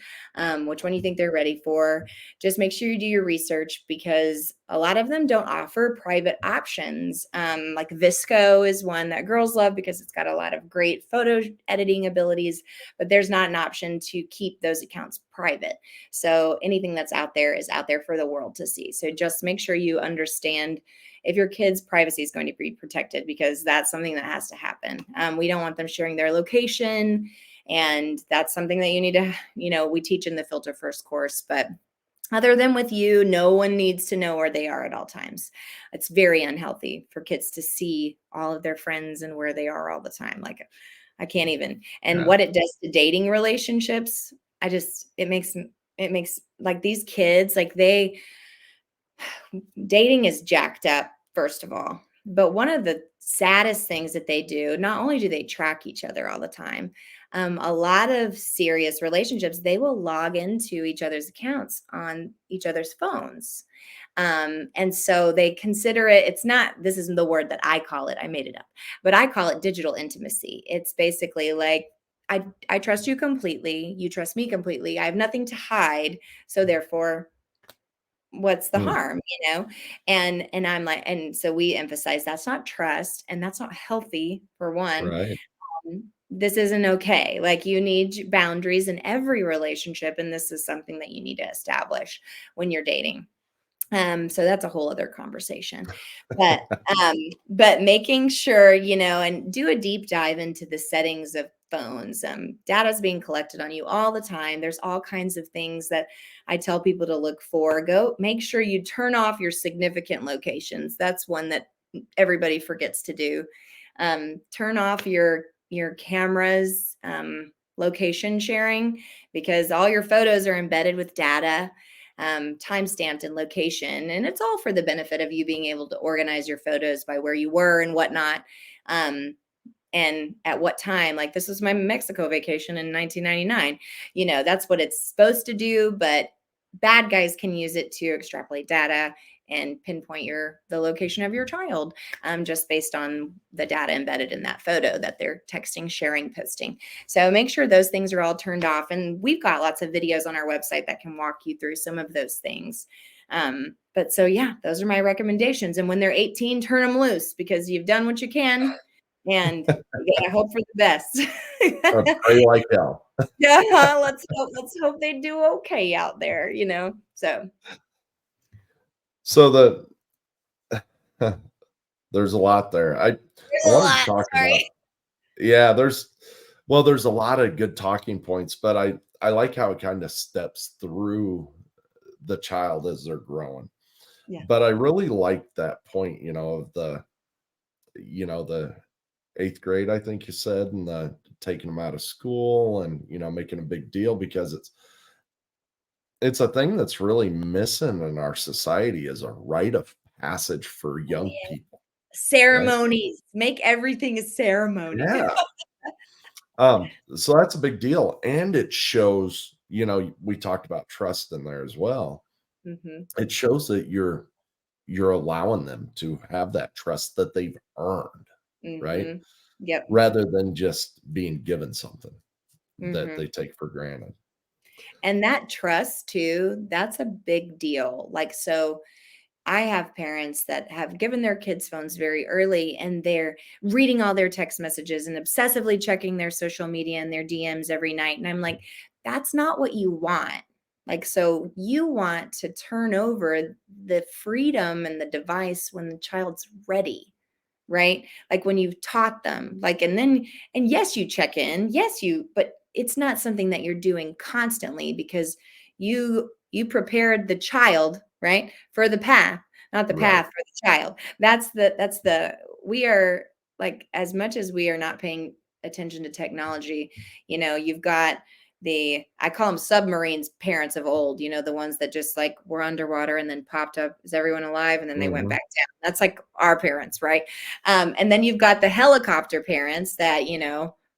which one you think they're ready for. Just make sure you do your research, because a lot of them don't offer private options. Like Visco is one that girls love because it's got a lot of great photo editing abilities, but there's not an option to keep those accounts private. So anything that's out there is out there for the world to see. So just make sure you understand if your kids' privacy is going to be protected, because that's something that has to happen. We don't want them sharing their location. And that's something that you need to, we teach in the Filter First course. But other than with you, no one needs to know where they are at all times. It's very unhealthy for kids to see all of their friends and where they are all the time. Like, I can't even. And what it does to dating relationships, it makes like these kids, like dating is jacked up, first of all. But one of the saddest things that they do, not only do they track each other all the time, a lot of serious relationships, they will log into each other's accounts on each other's phones. And so they consider this isn't the word that I call it, I made it up, but I call it digital intimacy. It's basically like, I trust you completely. You trust me completely. I have nothing to hide. So therefore, what's the harm, And I'm like, and so we emphasize that's not trust, and that's not healthy, for one. Right. This isn't okay. Like, you need boundaries in every relationship, and this is something that you need to establish when you're dating. So that's a whole other conversation, but making sure, and do a deep dive into the settings of phones. Data is being collected on you all the time. There's all kinds of things that I tell people to look for. Go make sure you turn off your significant locations. That's one that everybody forgets to do. Turn off your camera's location sharing, because all your photos are embedded with data, time-stamped and location, and it's all for the benefit of you being able to organize your photos by where you were and whatnot, and at what time. Like, this was my Mexico vacation in 1999. That's what it's supposed to do, but bad guys can use it to extrapolate data and pinpoint the location of your child, just based on the data embedded in that photo that they're texting, sharing, posting. So make sure those things are all turned off. And we've got lots of videos on our website that can walk you through some of those things. But so, yeah, those are my recommendations. And when they're 18, turn them loose, because you've done what you can, and I hope for the best. Pray like hell. Yeah, let's hope they do okay out there, So So There's a lot there. I a wanted to lot, talk about sorry. yeah, there's a lot of good talking points, but I like how it kind of steps through the child as they're growing. Yeah. But I really like that point, of the 8th grade, I think you said, and the taking them out of school and, making a big deal because it's a thing that's really missing in our society is a rite of passage for Oh, young yeah. people, right? Ceremonies. Make everything a ceremony. Yeah. So that's a big deal. And it shows, we talked about trust in there as well. Mhm. It shows that you're allowing them to have that trust that they've earned, right? Mhm. Yep. Rather than just being given something that Mhm. they take for granted. And that trust too, that's a big deal. Like, so I have parents that have given their kids phones very early and they're reading all their text messages and obsessively checking their social media and their DMs every night. And I'm like, that's not what you want. Like, so you want to turn over the freedom and the device when the child's ready, right? Like when you've taught them, like, and yes, you check in, but it's not something that you're doing constantly because you prepared the child, right, for the path, not the Right. path for the child. That's the we are like, as much as we are not paying attention to technology, you've got I call them submarines parents of old, the ones that just like were underwater and then popped up, is everyone alive? And then they went Mhm. back down. That's like our parents, right? And then you've got the helicopter parents that,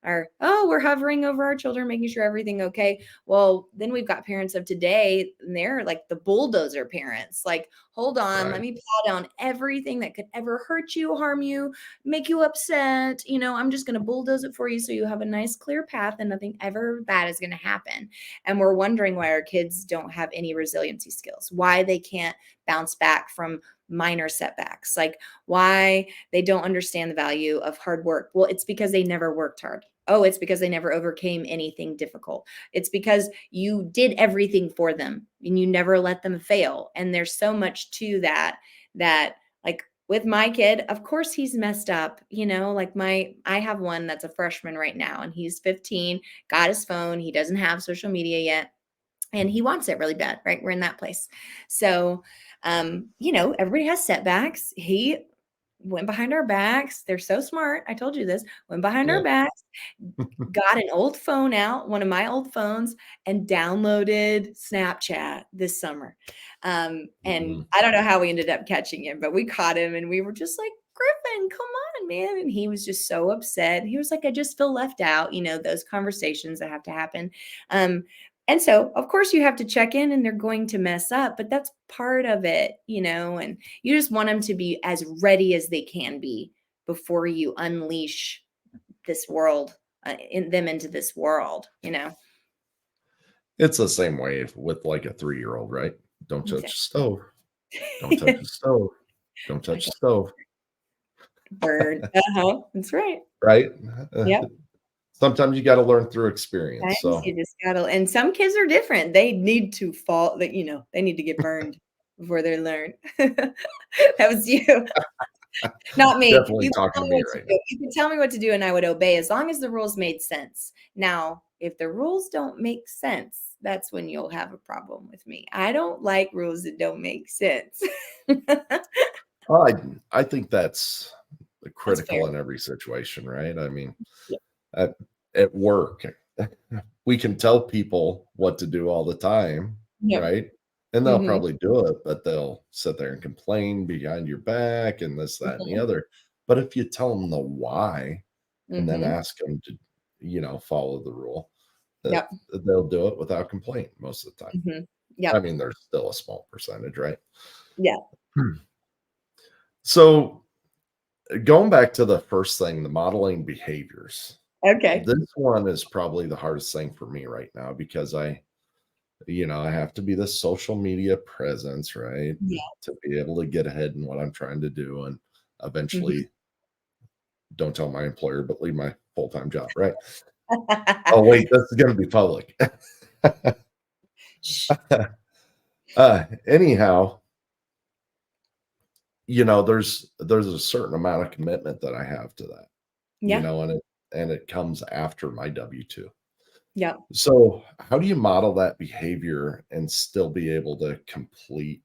are, oh, we're hovering over our children, making sure everything okay. Well, then we've got parents of today, and they're like the bulldozer parents. Like, hold on, let Right. me plow down everything that could ever hurt you, harm you, make you upset. I'm just going to bulldoze it for you so you have a nice, clear path and nothing ever bad is going to happen. And we're wondering why our kids don't have any resiliency skills, why they can't bounce back from minor setbacks, like why they don't understand the value of hard work. Well, it's because they never worked hard. Oh, it's because they never overcame anything difficult. It's because you did everything for them and you never let them fail. And there's so much to that like with my kid, of course he's messed up, like I have one that's a freshman right now and he's 15, got his phone, he doesn't have social media yet and he wants it really bad, right? We're in that place. So, everybody has setbacks. He went behind our backs. They're so smart. I told you this. Went behind our Yeah. backs, got an old phone out, one of my old phones, and downloaded Snapchat this summer. And Mhm. I don't know how we ended up catching him, but we caught him and we were just like, Griffin, come on, man. And he was just so upset. He was like, I just feel left out, those conversations that have to happen. And so, of course, you have to check in and they're going to mess up, but that's part of it, and you just want them to be as ready as they can be before you unleash this world, in them into this world. It's the same way with like a 3-year-old, right? Don't touch the Exactly. stove. Don't touch the stove. Don't touch the stove. Bird. Uh-huh. That's right. Right? Yep. Sometimes you got to learn through experience. Sometimes So you just gotta, and some kids are different. They need to fall, that they need to get burned before they learn. That was you. Not me. definitely You can talking tell to me me what to right now. do. You can tell me what to do and I would obey as long as the rules made sense. Now, if the rules don't make sense, that's when you'll have a problem with me. I don't like rules that don't make sense. Oh, I think that's That's fair. critical in every situation, right? I mean, Yeah. at work, we can tell people what to do all the time, Yep. right? And they'll Mhm. probably do it, but they'll sit there and complain behind your back and this, that, and the Mhm. other. But if you tell them the why and then Mhm. ask them to, follow the rule, that Yep. they'll do it without complaint most of the time. Mhm. I Yep. mean, there's still a small percentage, right? Yeah. Hmm. So going back to the first thing, the modeling behaviors. Okay. This one is probably the hardest thing for me right now because I have to be the social media presence, right? Yeah. To be able to get ahead in what I'm trying to do and Mhm. eventually don't tell my employer, but leave my full-time job, right? Oh, wait, this is going to be public. Shh. Anyhow, there's a certain amount of commitment that I have to that, Yeah. and it comes after my W-2. Yeah. So, how do you model that behavior and still be able to complete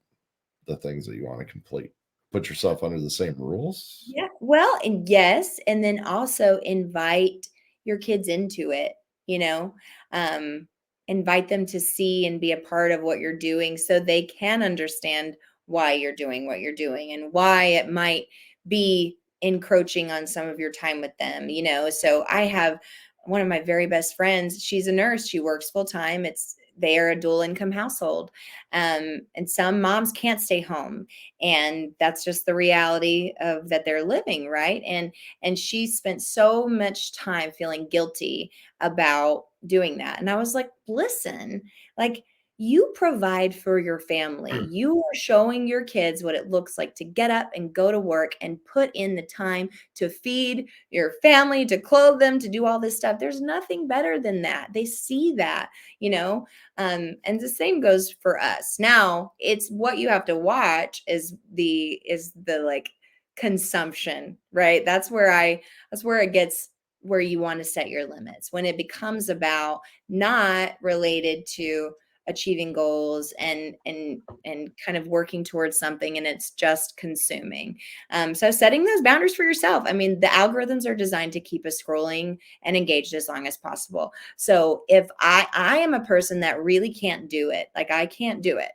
the things that you want to complete? Put yourself under the same rules? Yeah. Well, and yes, and then also invite your kids into it, you know, um, invite them to see and be a part of what you're doing so they can understand why you're doing what you're doing and why it might be encroaching on some of your time with them, you know. So I have one of my very best friends, she's a nurse, she works full time. They are a dual income household. And some moms can't stay home, and that's just the reality of that they're living, right? And she spent so much time feeling guilty about doing that, and I was like, listen, like, you provide for your family, you are showing your kids what it looks like to get up and go to work and put in the time to feed your family, to clothe them, to do all this stuff. There's nothing better than that. They see that, you know. And the same goes for us. Now, it's what you have to watch is the like consumption, right? That's where it gets where you want to set your limits. When it becomes about not related to achieving goals and kind of working towards something, and it's just consuming. So setting those boundaries for yourself. I mean, the algorithms are designed to keep us scrolling and engaged as long as possible. So if I am a person that really can't do it, like I can't do it.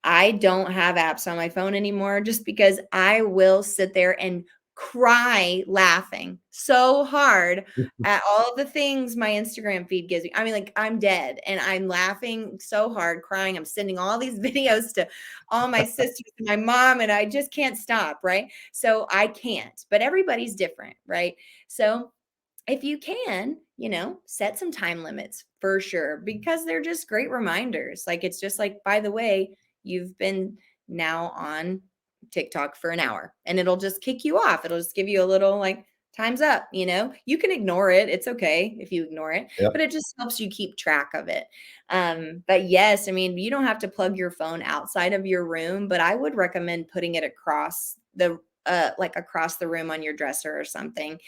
I don't have apps on my phone anymore just because I will sit there and cry laughing so hard at all the things my Instagram feed gives me. I mean, like, I'm dead and I'm laughing so hard, crying. I'm sending all these videos to all my sisters and my mom, and I just can't stop, right? So I can't, but everybody's different, right? So if you can, set some time limits for sure, because they're just great reminders. Like, it's just like, by the way, you've been now on TikTok for an hour, and it'll just kick you off. It'll just give you a little like, time's up. You can ignore it. It's okay if you ignore it, Yep. but it just helps you keep track of it. But yes, I mean, you don't have to plug your phone outside of your room, but I would recommend putting it across like across the room on your dresser or something.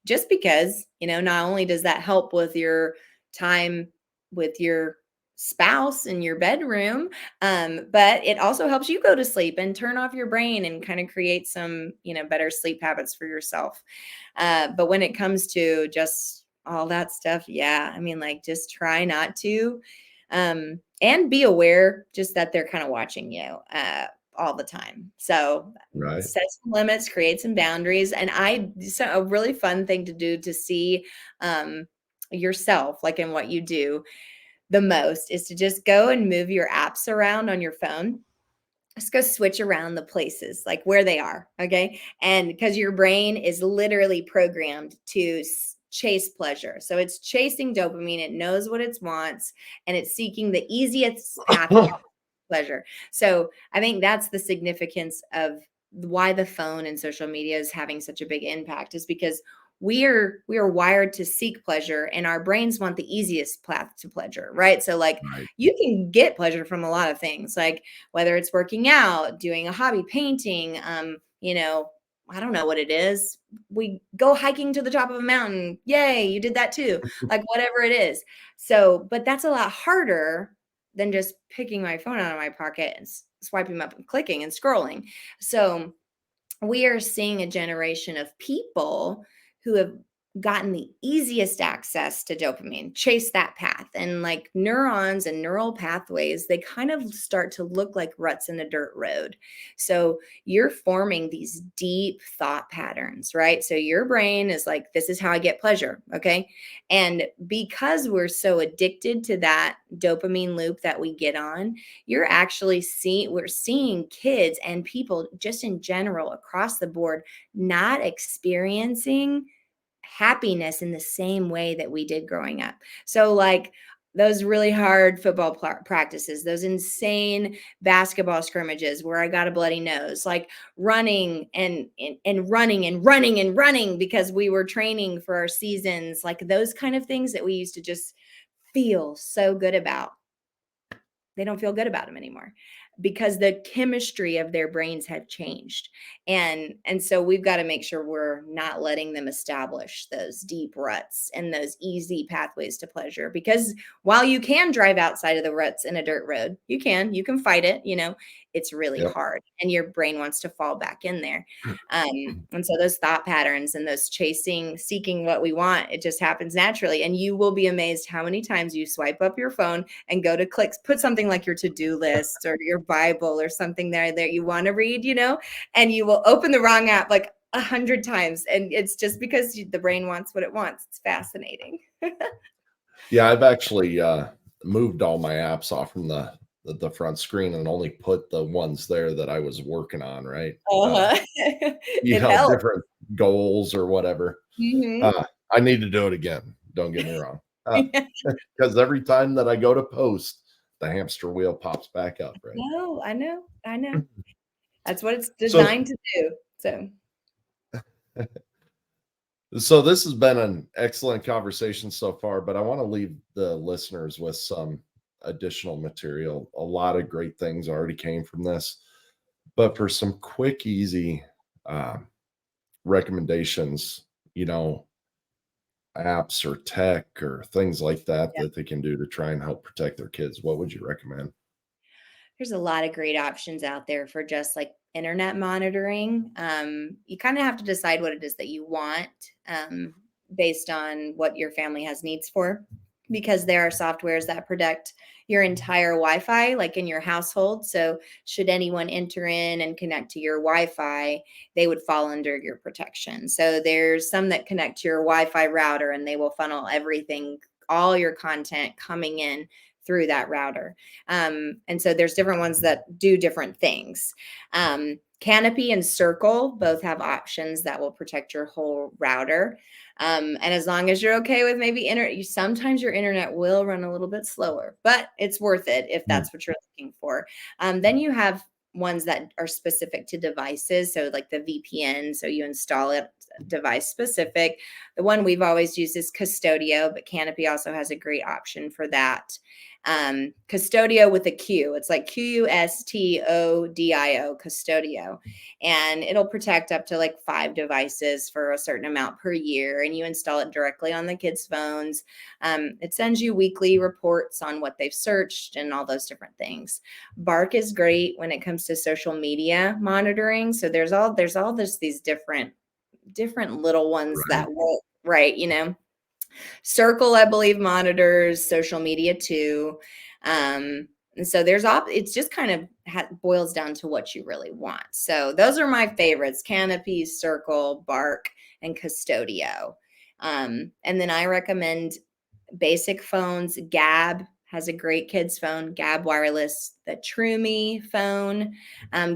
Just because, not only does that help with your time with your spouse in your bedroom, but it also helps you go to sleep and turn off your brain and kind of create some, better sleep habits for yourself. But when it comes to just all that stuff, yeah, I mean, like, just try not to, and be aware just that they're kind of watching you, all the time. So Right. set some limits, create some boundaries. And so a really fun thing to do to see yourself, like in what you do the most, is to just go and move your apps around on your phone. Just go switch around the places, like where they are. Okay. And because your brain is literally programmed to chase pleasure. So it's chasing dopamine. It knows what it wants, and it's seeking the easiest path to pleasure. So I think that's the significance of why the phone and social media is having such a big impact, is because we are wired to seek pleasure, and our brains want the easiest path to pleasure, right? So, like, Right. you can get pleasure from a lot of things, like whether it's working out, doing a hobby, painting, I don't know what it is. We go hiking to the top of a mountain. Yay, you did that too. Like, whatever it is. So, but that's a lot harder than just picking my phone out of my pocket and swiping up and clicking and scrolling. So we are seeing a generation of people who have gotten the easiest access to dopamine, chase that path. And like neurons and neural pathways, they kind of start to look like ruts in a dirt road. So you're forming these deep thought patterns, right? So your brain is like, this is how I get pleasure. Okay. And because we're so addicted to that dopamine loop that we get on, we're seeing kids and people just in general across the board not experiencing happiness in the same way that we did growing up. So, like, those really hard football practices, those insane basketball scrimmages where I got a bloody nose, like running and running and running and running because we were training for our seasons, like those kind of things that we used to just feel so good about. They don't feel good about them anymore. because the chemistry of their brains have changed. And so we've got to make sure we're not letting them establish those deep ruts and those easy pathways to pleasure. Because while you can drive outside of the ruts in a dirt road, you can fight it, it's really Yep. hard, and your brain wants to fall back in there. And so those thought patterns and those seeking what we want, it just happens naturally. And you will be amazed how many times you swipe up your phone and go to put something like your to-do list or your Bible or something there that you want to read, and you will open the wrong app like 100 times. And it's just because the brain wants what it wants. It's fascinating. Yeah, I've actually moved all my apps off from the front screen and only put the ones there that I was working on, right? It helps. Different goals or whatever. Mhm. I need to do it again. Don't get me wrong. Because every time that I go to post, the hamster wheel pops back up, right? No, I know. That's what it's So, designed to do. So so this has been an excellent conversation so far, but I want to leave the listeners with some additional material. A lot of great things already came from this, but for some quick, easy recommendations, apps or tech or things like that that they can do to try and help protect their kids, what would you recommend? there's a lot of great options out there for just like internet monitoring. You kind of have to decide what it is that you want, based on what your family has needs for, because there are softwares that protect your entire Wi-Fi, like in your household. So should anyone enter in and connect to your Wi-Fi, they would fall under your protection. So there's some that connect to your Wi-Fi router, and they will funnel everything, all your content coming in through that router. And so there's different ones that do different things. Canopy and Circle both have options that will protect your whole router. And as long as you're okay with maybe sometimes your internet will run a little bit slower, but it's worth it if Mm. that's what you're looking for. Then you have ones that are specific to devices. So like the VPN, so you install it device specific. The one we've always used is Custodio, but Canopy also has a great option for that. Custodio with a Q. It's like Custodio, Custodio. And it'll protect up to like 5 devices for a certain amount per year. And you install it directly on the kids' phones. It sends you weekly reports on what they've searched and all those different things. Bark is great when it comes to social media monitoring. So there's all these different little ones Right. that work, right? Circle, I believe, monitors social media too. And so it's just kind of boils down to what you really want. So those are my favorites: Canopy, Circle, Bark, and Custodio. And then I recommend basic phones. Gab has a great kids phone, Gab Wireless, the TrueMe phone.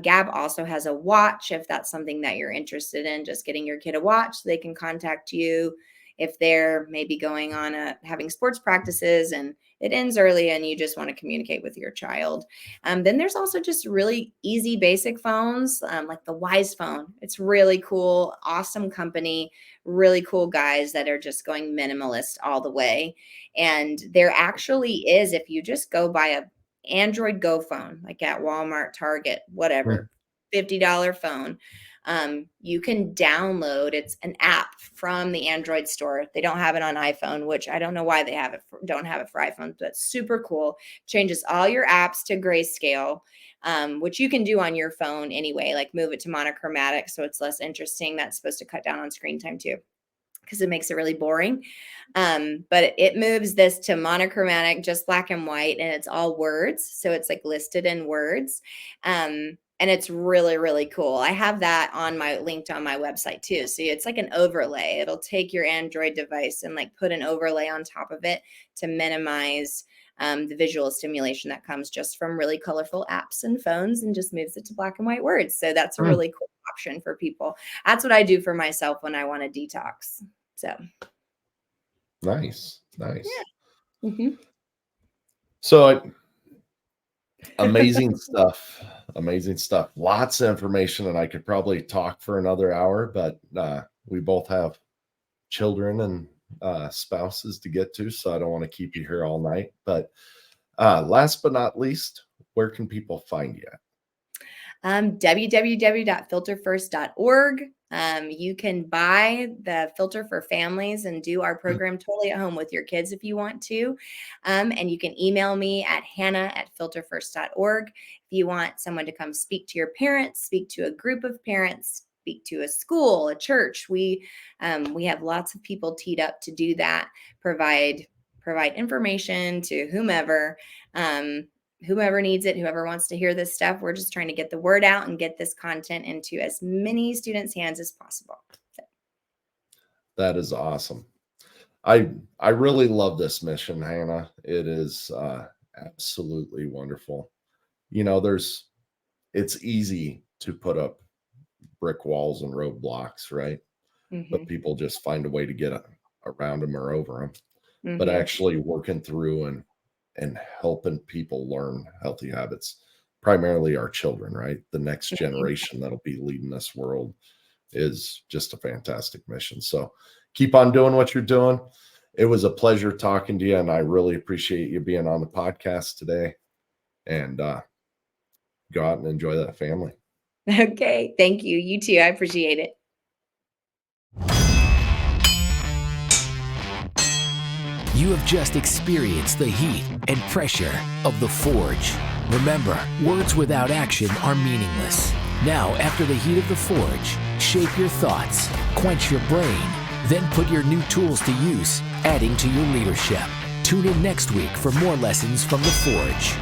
Gab also has a watch if that's something that you're interested in, just getting your kid a watch so they can contact you if they're maybe going on having sports practices and it ends early and you just want to communicate with your child. Then there's also just really easy basic phones, like the Wise phone. It's really cool, awesome company, really cool guys that are just going minimalist all the way. And there actually is, if you just go buy a Android Go phone, like at Walmart, Target, Mm. whatever, $50 phone, you can download, it's an app from the Android store. They don't have it on iPhone, which I don't know why they don't have it for iPhone, but super cool. Changes all your apps to grayscale, which you can do on your phone anyway, like move it to monochromatic so it's less interesting. That's supposed to cut down on screen time too, because it makes it really boring. But it moves this to monochromatic, just black and white, and it's all words. So it's like listed in words. And it's really, really cool. I have that linked on my website too. So it's like an overlay. It'll take your Android device and like put an overlay on top of it to minimize the visual stimulation that comes just from really colorful apps and phones, and just moves it to black and white words. So that's a Mm. really cool option for people. That's what I do for myself when I want to detox. So Nice. Nice. yeah. Mhm. So amazing stuff. Amazing stuff. Lots of information, and I could probably talk for another hour, but we both have children and spouses to get to, so I don't want to keep you here all night. But last but not least, where can people find you at? www.filterfirst.org. You can buy the Filter for Families and do our program totally at home with your kids if you want to. And you can email me at hannah@filterfirst.org. If you want someone to come speak to your parents, speak to a group of parents, speak to a school, a church, we have lots of people teed up to do that, provide information to whomever. Whoever needs it, whoever wants to hear this stuff. We're just trying to get the word out and get this content into as many students' hands as possible. So. That is awesome. I really love this mission, Hannah. It is absolutely wonderful. You know, it's easy to put up brick walls and roadblocks, right? Mm-hmm. But people just find a way to get around them or over them. Mm-hmm. But actually working through and helping people learn healthy habits, primarily our children, right? The next generation that'll be leading this world, is just a fantastic mission. So keep on doing what you're doing. It was a pleasure talking to you, and I really appreciate you being on the podcast today. And go out and enjoy that family. Okay. Thank you. You too. I appreciate it. You have just experienced the heat and pressure of the forge. Remember, words without action are meaningless. Now, after the heat of the forge, shape your thoughts, quench your brain, then put your new tools to use, adding to your leadership. Tune in next week for more lessons from the forge.